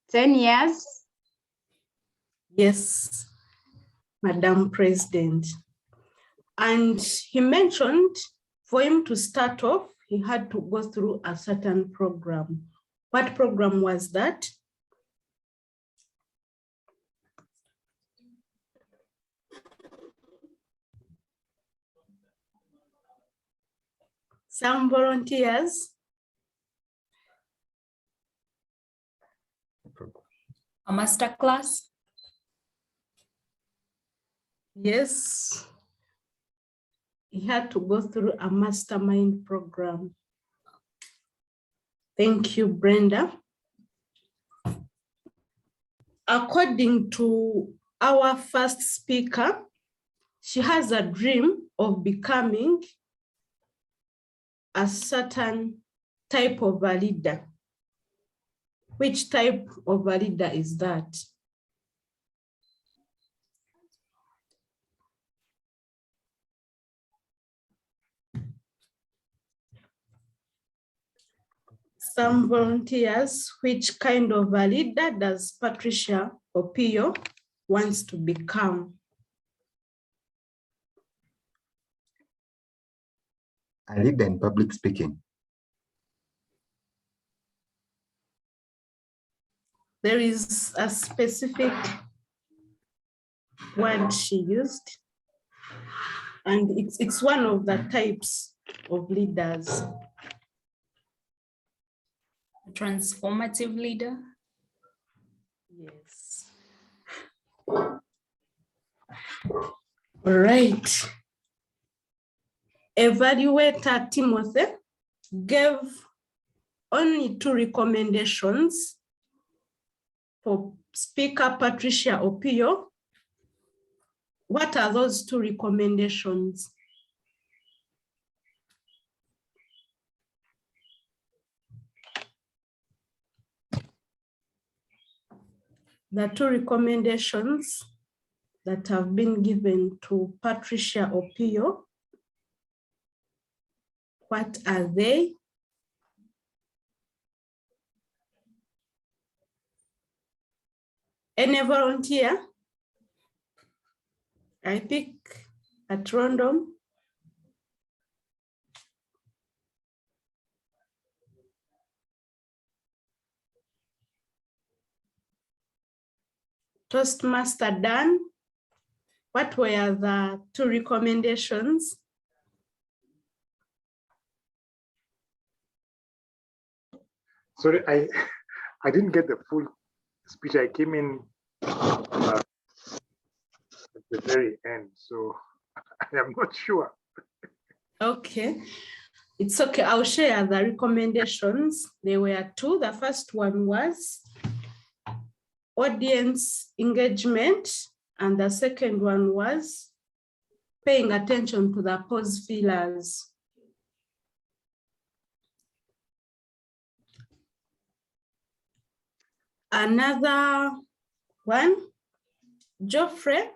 10 years. Yes, Madam President. And he mentioned for him to start off, he had to go through a certain program. What program was that? Some volunteers. A master class? Yes. He had to go through a mastermind program. Thank you, Brenda. According to our first speaker, she has a dream of becoming a certain type of a leader. Which type of a leader is that? Some volunteers, which kind of a leader does Patricia Opio wants to become? A leader in public speaking. There is a specific word she used, and it's one of the types of leaders. transformative leader. Yes. All right. Evaluator Timothy gave only 2 recommendations for Speaker Patricia Opio. What are those 2 recommendations? The 2 recommendations that have been given to Patricia Opio, what are they? Any volunteer? I pick at random. Toastmaster Dan, what were the 2 recommendations? Sorry, I didn't get the full speech. I came in at the very end, so I am not sure. Okay, it's okay. I'll share the recommendations. There were 2. The first one was audience engagement, and the second one was paying attention to the pause fillers. Another one, Geoffrey,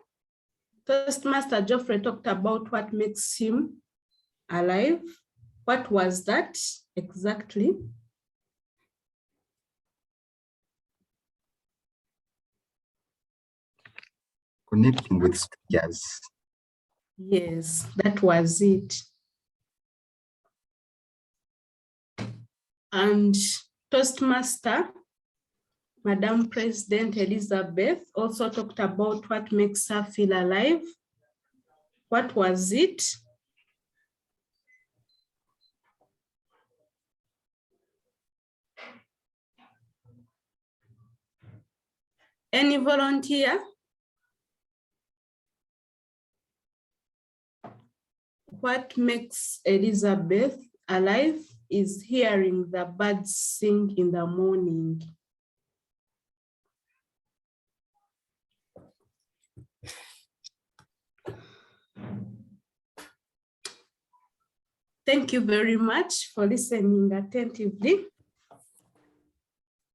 Toastmaster Geoffrey talked about what makes him alive. What was that exactly? Connecting with strangers. Yes, that was it. And Toastmaster, Madam President Elizabeth, also talked about what makes her feel alive. What was it? Any volunteer? What makes Elizabeth alive is hearing the birds sing in the morning. Thank you very much for listening attentively.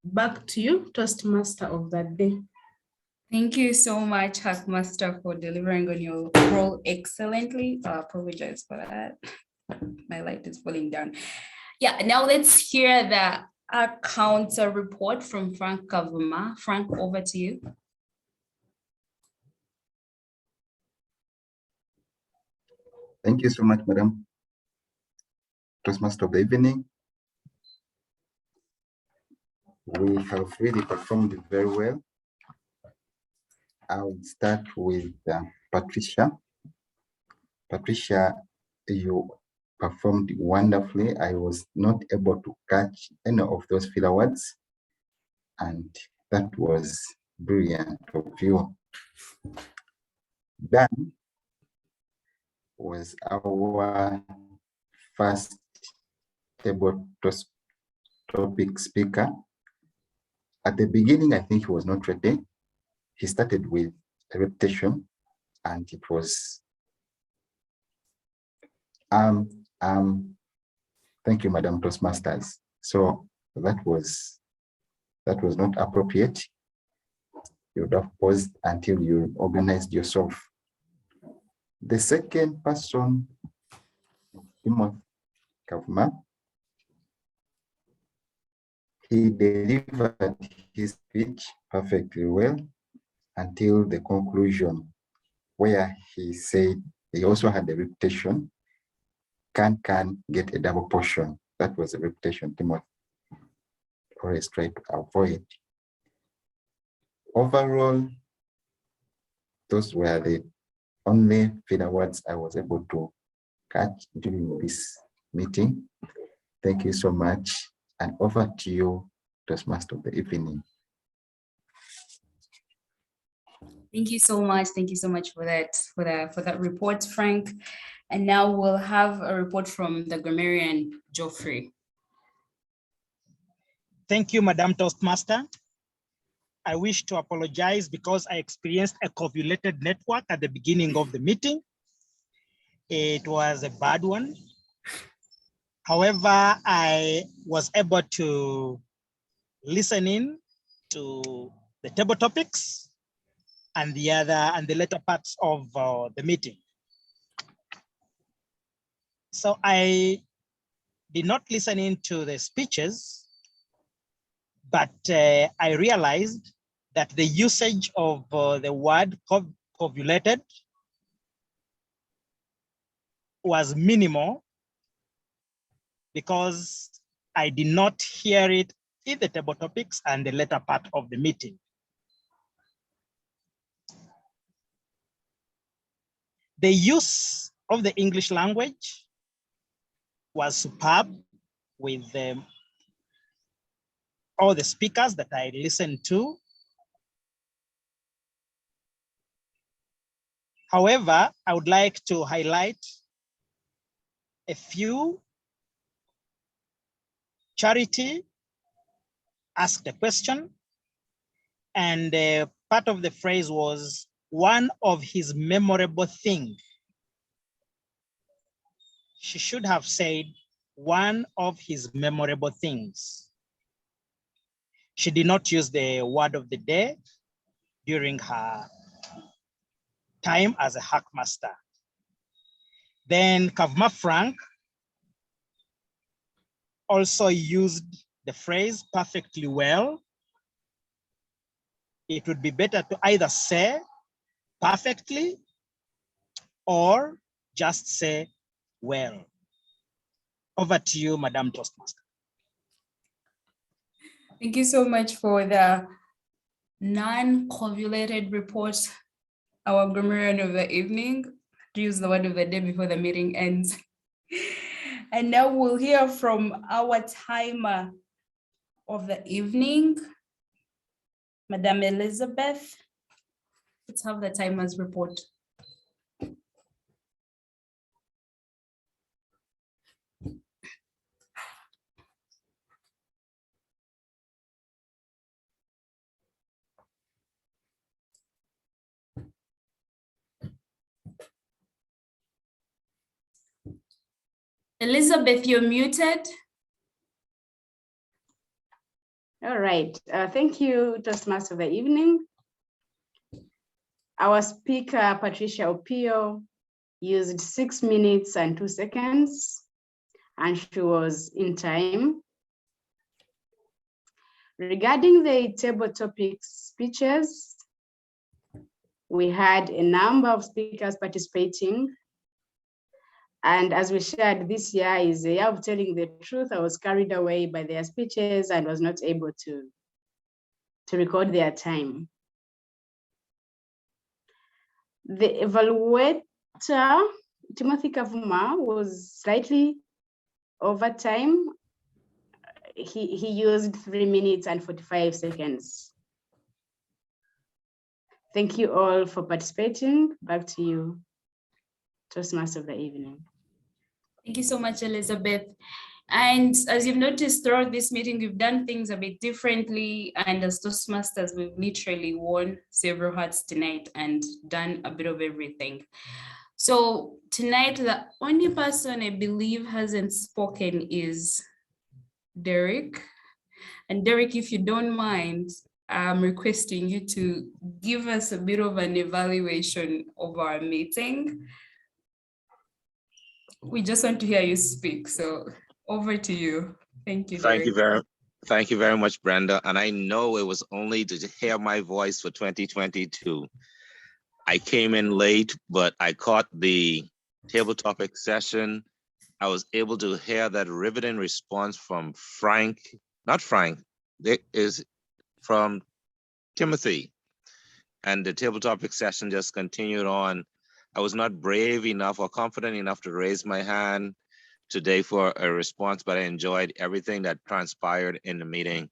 Back to you, Toastmaster of the day. Thank you so much, Hackmaster, for delivering on your role excellently. I apologize for that. My light is falling down. Yeah, now let's hear the counter report from Frank Kavuma. Frank, over to you. Thank you so much, Madam Toastmaster of the evening. We have really performed very well. I will start with Patricia. Patricia, you performed wonderfully. I was not able to catch any of those filler words, and that was brilliant of you. Dan was our first table topic speaker. At the beginning, I think he was not ready. He started with a reputation, and it was thank you, Madam Toastmasters. So that was not appropriate. You would have paused until you organized yourself. The second person, Timothy Kavuma, he delivered his speech perfectly well until the conclusion, where he said he also had a reputation, can get a double portion. That was a reputation Timothy always tried to avoid. Overall, those were the only filler words I was able to catch during this meeting. Thank you so much. And over to you, Toastmaster of the evening. Thank you so much. Thank you so much for that report, Frank. And now we'll have a report from the grammarian, Geoffrey. Thank you, Madam Toastmaster. I wish to apologize because I experienced a covulated network at the beginning of the meeting. It was a bad one. However, I was able to listen in to the table topics and the later parts of the meeting. So I did not listen in to the speeches, but I realized that the usage of the word covulated was minimal because I did not hear it in the table topics and the later part of the meeting. The use of the English language was superb with all the speakers that I listened to. However, I would like to highlight a few. Charity asked a question, and part of the phrase was one of his memorable things. She should have said one of his memorable things. She did not use the word of the day during her time as a hackmaster. Then Kavma Frank also used the phrase perfectly well. It would be better to either say perfectly or just say well. Over to you, Madam Toastmaster. Thank you so much for the non-covulated report, our grammarian of the evening. To use the word of the day before the meeting ends. And now we'll hear from our timer of the evening, Madam Elizabeth. Let's have the timer's report. Elizabeth, you're muted. All right, thank you, Toastmaster of the evening. Our speaker, Patricia Opio, used 6 minutes and 2 seconds, and she was in time. Regarding the table topics speeches, we had a number of speakers participating. And as we shared, this year is a year of telling the truth. I was carried away by their speeches and was not able to record their time. The evaluator, Timothy Kavuma, was slightly over time. He used 3 minutes and 45 seconds. Thank you all for participating. Back to you, Toastmaster of the evening. Thank you so much, Elizabeth. And as you've noticed throughout this meeting, we've done things a bit differently. And as Toastmasters, we've literally worn several hats tonight and done a bit of everything. So tonight, the only person I believe hasn't spoken is Derek. And Derek, if you don't mind, I'm requesting you to give us a bit of an evaluation of our meeting. We just want to hear you speak, so over to you. Thank you, Derek. Thank you very much, Brenda. And I know it was only to hear my voice for 2022. I came in late, but I caught the table topic session. I was able to hear that riveting response from it is from Timothy. And the table topic session just continued on. I was not brave enough or confident enough to raise my hand today for a response, but I enjoyed everything that transpired in the meeting.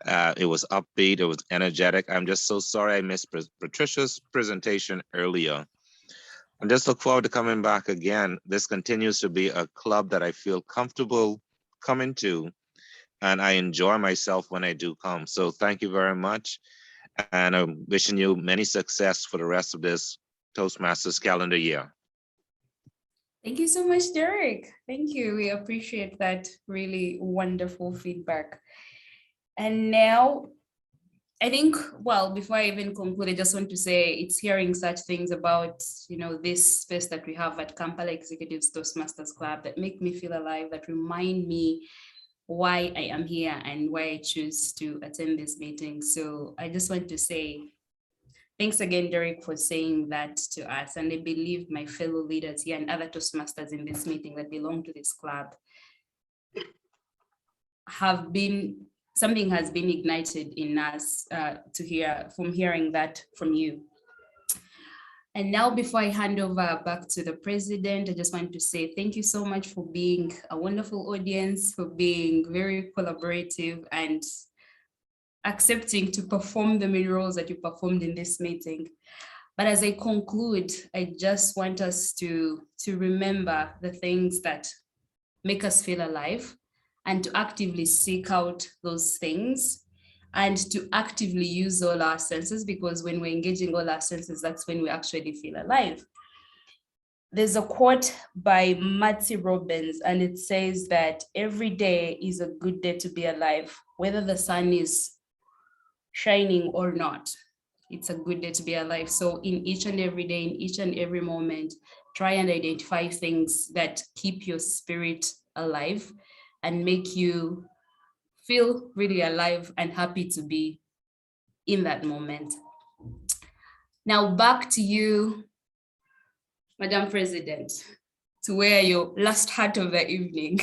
It was upbeat, it was energetic. I'm just so sorry I missed Patricia's presentation earlier. I just look forward to coming back again. This continues to be a club that I feel comfortable coming to, and I enjoy myself when I do come. So thank you very much. And I'm wishing you many success for the rest of this Toastmasters calendar year. Thank you so much, Derek. Thank you. We appreciate that really wonderful feedback. And now, I think, well, before I even conclude, I just want to say it's hearing such things about, this space that we have at Kampala Executives Toastmasters Club that make me feel alive, that remind me why I am here and why I choose to attend this meeting. So I just want to say, thanks again, Derek, for saying that to us. And I believe my fellow leaders here and other Toastmasters in this meeting that belong to this club something has been ignited in us from hearing that from you. And now, before I hand over back to the president, I just want to say thank you so much for being a wonderful audience, for being very collaborative and accepting to perform the many roles that you performed in this meeting. But as I conclude, I just want us to remember the things that make us feel alive and to actively seek out those things and to actively use all our senses, because when we're engaging all our senses, that's when we actually feel alive. There's a quote by Matthew Robbins, and it says that every day is a good day to be alive, whether the sun is shining or not. It's a good day to be alive. So in each and every day, in each and every moment, try and identify things that keep your spirit alive and make you feel really alive and happy to be in that moment. Now back to you, Madam President, to wear your last hat of the evening.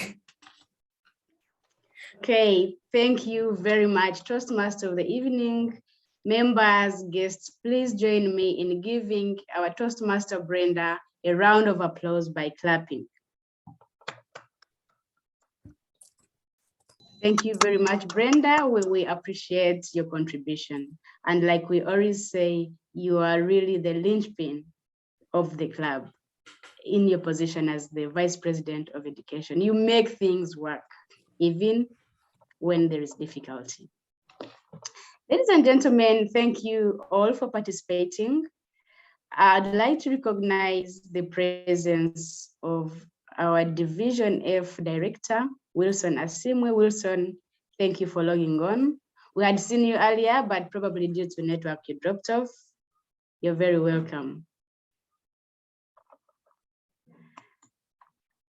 Okay, thank you very much, Toastmaster of the evening. Members, guests, please join me in giving our Toastmaster Brenda a round of applause by clapping. Thank you very much, Brenda. We appreciate your contribution. And like we always say, you are really the linchpin of the club in your position as the Vice President of Education. You make things work, even when there is difficulty. Ladies and gentlemen, thank you all for participating. I'd like to recognize the presence of our Division F Director, Wilson Asiimwe. Wilson, thank you for logging on. We had seen you earlier, but probably due to network, you dropped off. You're very welcome.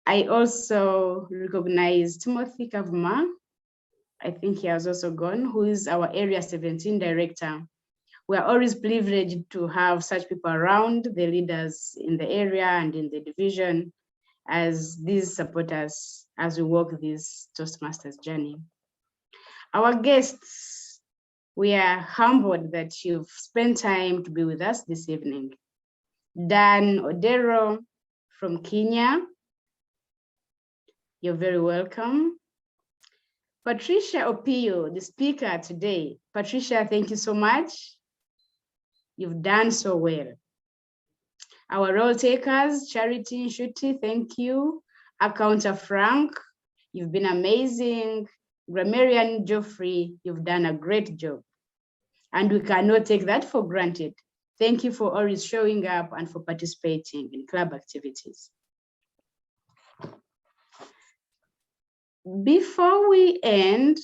I also recognize Timothy Kavuma. I think he has also gone, who is our Area 17 Director. We are always privileged to have such people around, the leaders in the area and in the division, as these support us as we walk this Toastmasters journey. Our guests, we are humbled that you've spent time to be with us this evening. Dan Odero from Kenya, you're very welcome. Patricia Opio, the speaker today. Patricia, thank you so much. You've done so well. Our role takers, Charity Shuti, thank you. Accountant Frank, you've been amazing. Grammarian Geoffrey, you've done a great job. And we cannot take that for granted. Thank you for always showing up and for participating in club activities. Before we end,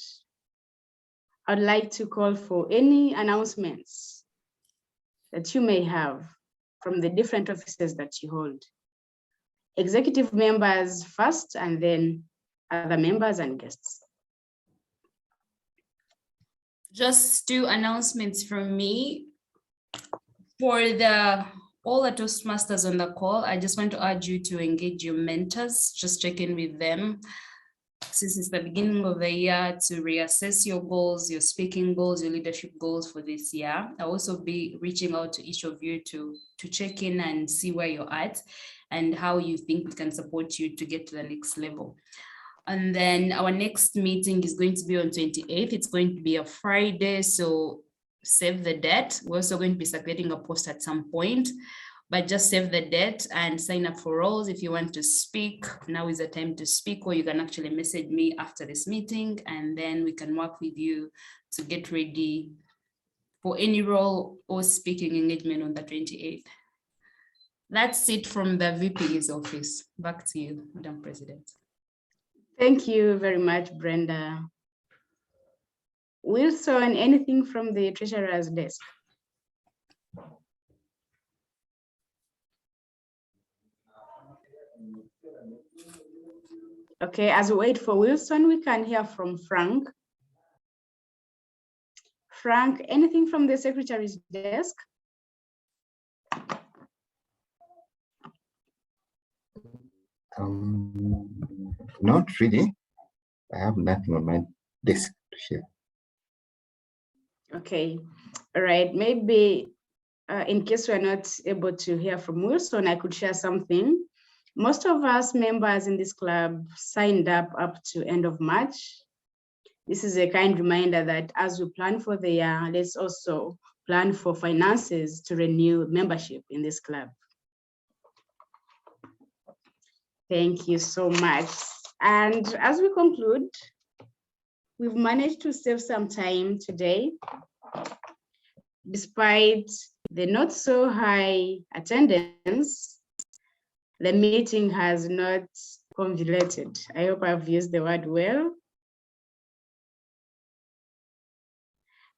I'd like to call for any announcements that you may have from the different offices that you hold. Executive members first, and then other members and guests. Just 2 announcements from me. For all the Toastmasters on the call, I just want to urge you to engage your mentors, just check in with them. Since it's the beginning of the year, to reassess your goals, your speaking goals, your leadership goals for this year. I'll also be reaching out to each of you to check in and see where you're at and how you think we can support you to get to the next level. And then our next meeting is going to be on 28th. It's going to be a Friday, so save the date. We're also going to be circulating a post at some point, but just save the date and sign up for roles if you want to speak. Now is the time to speak, or you can actually message me after this meeting, and then we can work with you to get ready for any role or speaking engagement on the 28th. That's it from the VP's office. Back to you, Madam President. Thank you very much, Brenda. Wilson, anything from the Treasurer's desk? Okay, as we wait for Wilson, we can hear from Frank. Frank, anything from the Secretary's desk? Not really. I have nothing on my desk to share. Okay, all right. Maybe in case we're not able to hear from Wilson, I could share something. Most of us members in this club signed up to end of March. This is a kind reminder that as we plan for the year, let's also plan for finances to renew membership in this club. Thank you so much. And as we conclude, we've managed to save some time today, despite the not so high attendance. The meeting has not convoluted. I hope I've used the word well.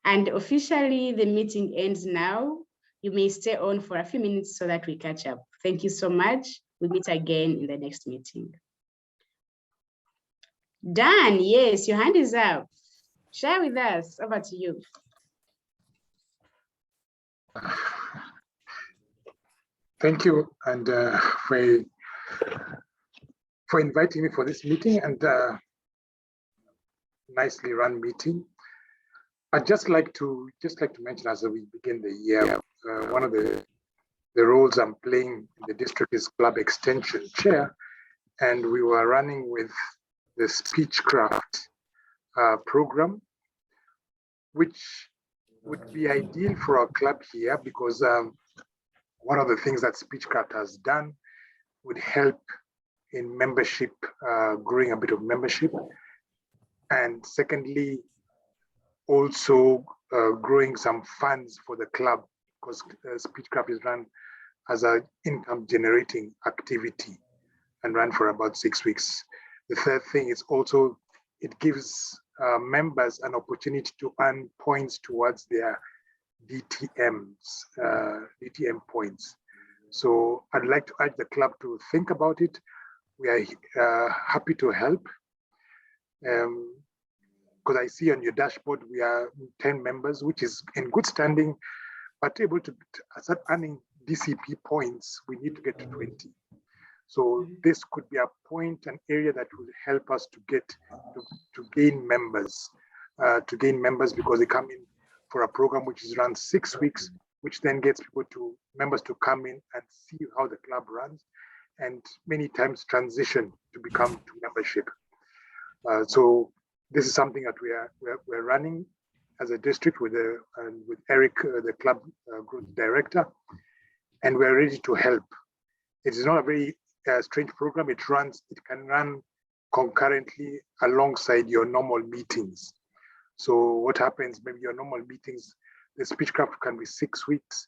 And officially, the meeting ends now. You may stay on for a few minutes so that we catch up. Thank you so much. We meet again in the next meeting. Dan, yes, your hand is up. Share with us. Over to you. Thank you, and for inviting me for this meeting and nicely run meeting. I'd just like to mention as we begin the year, one of the roles I'm playing in the district is Club Extension Chair, and we were running with the Speechcraft program, which would be ideal for our club here because one of the things that Speechcraft has done would help in membership, growing a bit of membership, and secondly, also growing some funds for the club because Speechcraft is run as an income generating activity and run for about 6 weeks. The third thing is also it gives members an opportunity to earn points towards their DTMs, DTM points. So I'd like to urge the club to think about it. We are happy to help. Because I see on your dashboard, we are 10 members, which is in good standing, but able to start earning DCP points, we need to get to 20. So this could be a point, an area that will help us to get to gain members, because they come in for a program which is run 6 weeks, which then gets members to come in and see how the club runs, and many times transition to become to membership. So this is something that we're running as a district with Eric, the club group director, and we're ready to help. It is not a very strange program. It can run concurrently alongside your normal meetings. So what happens, maybe your normal meetings, the Speechcraft can be 6 weeks.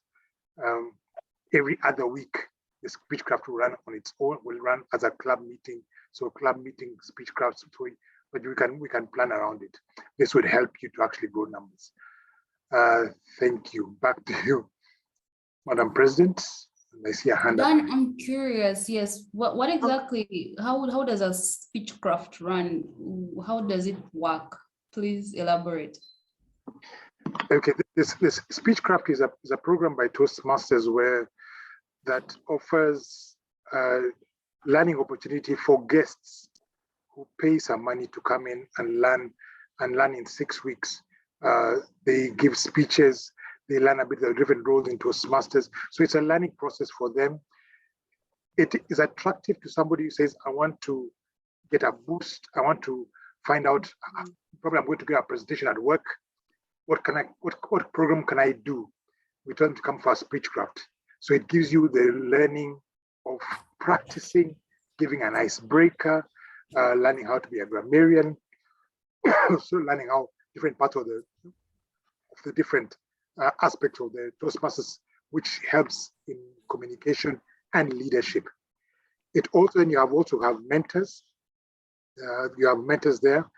Every other week, the Speechcraft will run on its own, will run as a club meeting. So club meeting, Speechcraft, but we can plan around it. This would help you to actually grow numbers. Thank you. Back to you, Madam President. I see a hand. Dan, I'm curious. Yes, what exactly? How does a Speechcraft run? How does it work? Please elaborate. Okay, this Speechcraft is a program by Toastmasters that offers learning opportunity for guests who pay some money to come in and learn in 6 weeks. They give speeches, they learn a bit of different roles in Toastmasters. So it's a learning process for them. It is attractive to somebody who says, I want to get a boost. I want to find out, probably I'm going to give a presentation at work. What program can I do? We tend to come for a speechcraft. So it gives you the learning of practicing, giving an icebreaker, learning how to be a grammarian, so learning how different parts of the different aspects of the Toastmasters, which helps in communication and leadership. It also, and you also have mentors. You have mentors there.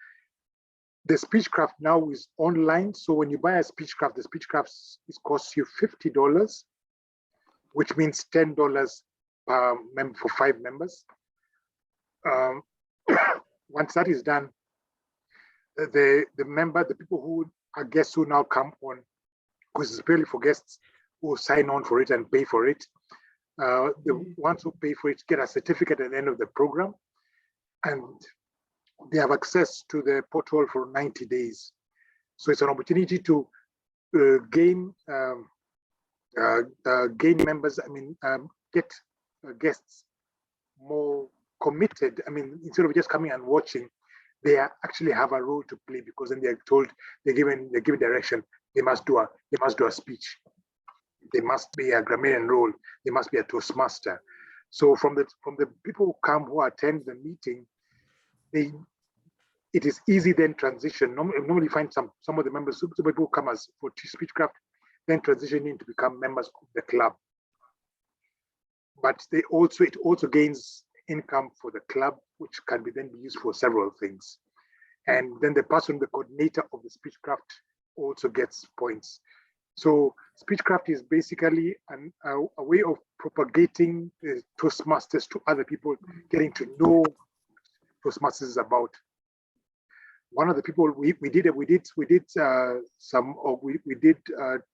The speechcraft now is online. So when you buy a speechcraft, the speechcraft costs you $50, which means $10 per member for 5 members. Once that is done, the people who are guests who now come on, because it's purely for guests who sign on for it and pay for it. The ones who pay for it get a certificate at the end of the program, and they have access to the portal for 90 days. So it's an opportunity to gain members, get guests more committed. Instead of just coming and watching, they actually have a role to play, because then they're told, they're given direction. They must do a speech. They must be a grammarian role. They must be a Toastmaster. So from the people who come, who attend the meeting, it is easy then transition. Normally find some of the members, some people who come as for speechcraft, then transitioning to become members of the club. But it also gains income for the club, which can then be used for several things. And then the coordinator of the speechcraft also gets points. So speechcraft is basically a way of propagating Toastmasters to other people, getting to know Toastmasters is about. One of the people we did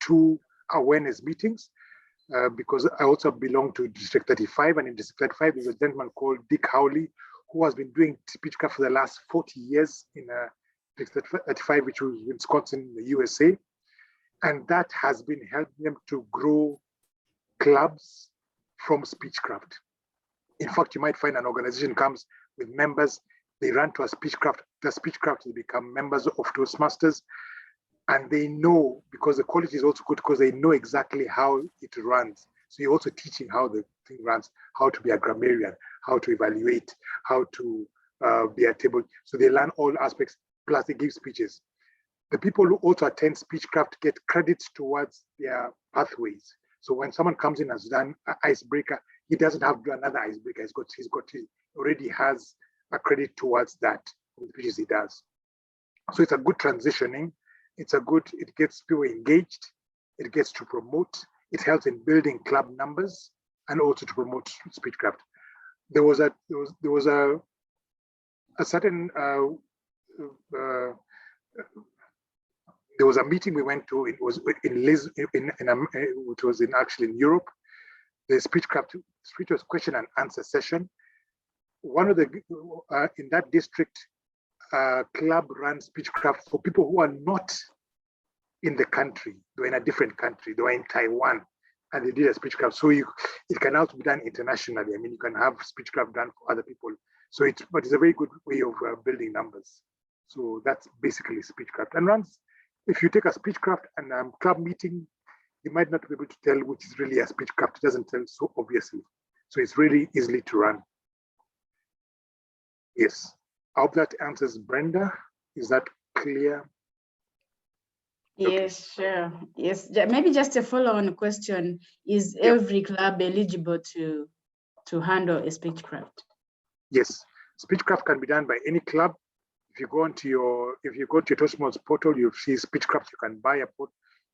2 awareness meetings because I also belong to District 35, and in District 35 there's a gentleman called Dick Howley who has been doing speechcraft for the last 40 years in District 35, which was Wisconsin, the USA. And that has been helping them to grow clubs from speechcraft. In fact, you might find an organization comes with members, they run to a speechcraft, the speechcraft will become members of Toastmasters, and they know, because the quality is also good, because they know exactly how it runs. So you're also teaching how the thing runs, how to be a grammarian, how to evaluate, how to be a table. So they learn all aspects, plus they give speeches. The people who also attend speechcraft get credits towards their pathways. So when someone comes in and has done an icebreaker, he doesn't have to do another icebreaker. He already has a credit towards that, the speeches he does. So it's a good transitioning. It gets people engaged. It gets to promote. It helps in building club numbers and also to promote speechcraft. There was a certain there was a meeting we went to. It was in which was actually in Europe. The speech was question and answer session. One of the in that district, club ran speechcraft for people who are not in the country. They were in a different country. They were in Taiwan, and they did a speechcraft. So it can also be done internationally. You can have speechcraft done for other people. So but it's a very good way of building numbers. So that's basically speechcraft. And runs. If you take a speechcraft and club meeting, you might not be able to tell which is really a speechcraft. It doesn't tell so obviously. So it's really easily to run. Yes, I hope that answers Brenda. Is that clear? Yes, sure. Yes, maybe just a follow-on question. Is every club eligible to handle a speechcraft? Yes, speechcraft can be done by any club. If you go to your Toastmasters portal, you see speechcraft. You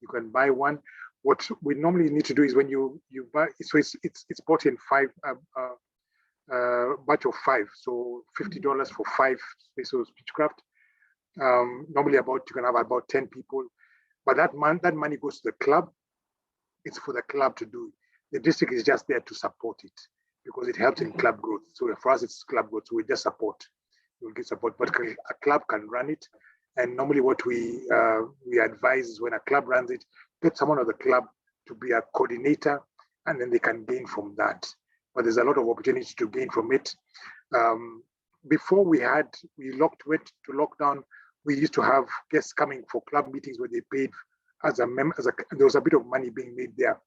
can buy one. What we normally need to do is when you buy, so it's bought in 5 batch of 5, so $50 for 5 spaces of speechcraft. Normally you can have about 10 people, but that money goes to the club. It's for the club to do. The district is just there to support it because it helps in club growth. So for us, it's club growth. So we just support. We'll get support, but a club can run it. And normally what we advise is when a club runs it, get someone of the club to be a coordinator, and then they can gain from that. But there's a lot of opportunity to gain from it. before we went to lockdown, we used to have guests coming for club meetings where they paid as a member, there was a bit of money being made there.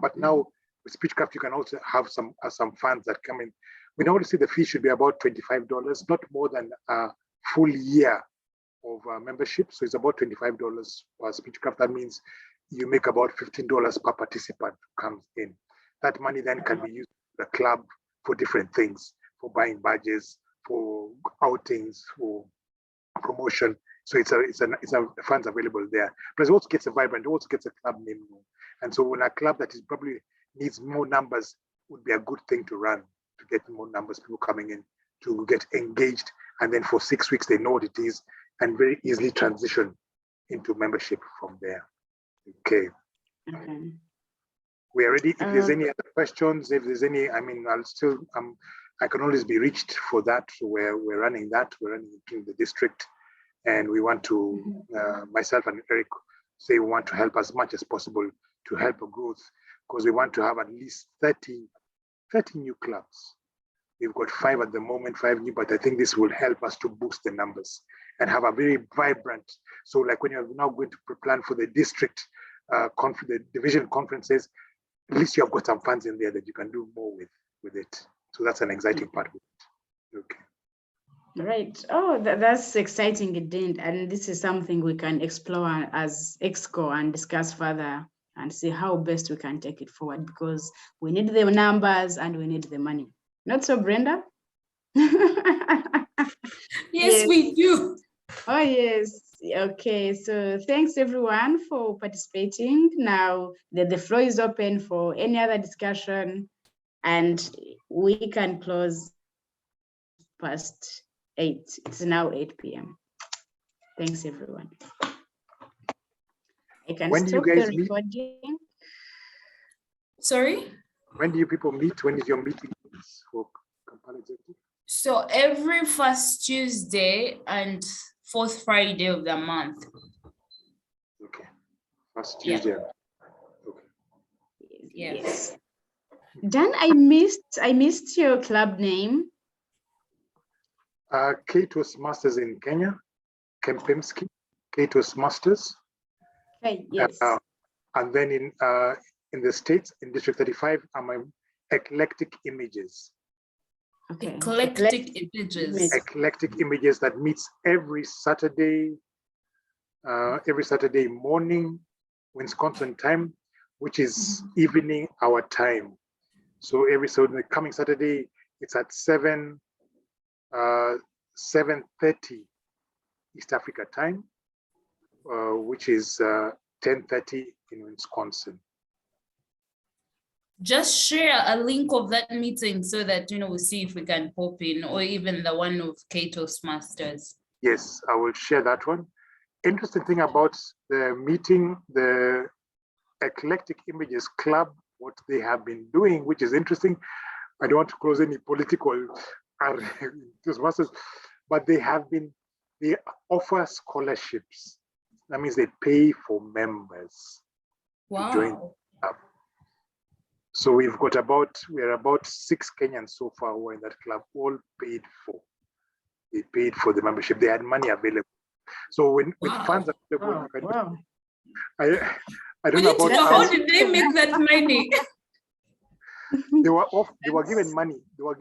But now with Speechcraft, you can also have some funds that come in. We normally say the fee should be about $25, not more than a full year of membership. So it's about $25 per Speechcraft. That means you make about $15 per participant who comes in. That money then can be used for the club for different things, for buying badges, for outings, for promotion. So it's a funds available there. But it also gets a vibrant, it also gets a club name. And so when a club that is probably needs more numbers would be a good thing to run, to get more numbers, people coming in to get engaged. And then for 6 weeks, they know what it is and very easily transition into membership from there. Okay. We are ready. If there's any other questions, if there's any, I mean, I can always be reached for that. So we're running that. We're running it in the district, and we want to, myself and Eric say we want to help as much as possible to help a growth, because we want to have at least 30 new clubs. We've got 5 at the moment, 5 new, but I think this will help us to boost the numbers and have a very vibrant. So like when you're now going to plan for the district, the division conferences, at least you have got some funds in there that you can do more with it. So that's an exciting part of it. Okay. Right. Oh, that's exciting indeed. And this is something we can explore as EXCO and discuss further and see how best we can take it forward, because we need the numbers and we need the money. Not so, Brenda? Yes, we do. Oh, yes. Okay, so thanks everyone for participating. Now the floor is open for any other discussion, and we can close past 8. It's now 8 p.m. Thanks everyone. I can stop the recording. Sorry? When do you people meet? When is your meeting for Kampala Executive? So every first Tuesday and fourth Friday of the month. Okay. First Tuesday. Yeah. Okay. Yes. Dan, I missed your club name. Toastmasters in Kenya, Kempemski, Toastmasters. Okay, yes. And then in the States, in District 35, I'm Eclectic Images. Okay. Eclectic Images. Eclectic Images that meets every Saturday morning, Wisconsin time, which is evening our time. So the coming Saturday, it's at 7:30 East Africa time, which is 10:30 in Wisconsin. Just share a link of that meeting so that we'll see if we can pop in, or even the one of Toastmasters. Yes, I will share that one. Interesting thing about the meeting, the Eclectic Images Club, what they have been doing, which is interesting. I don't want to close any political Toastmasters, but they offer scholarships. That means they pay for members to join the club. So we're about 6 Kenyans so far who are in that club, all paid for. They paid for the membership. They had money available. So with funds available, I don't know about how did they make that money? They were given money. They were given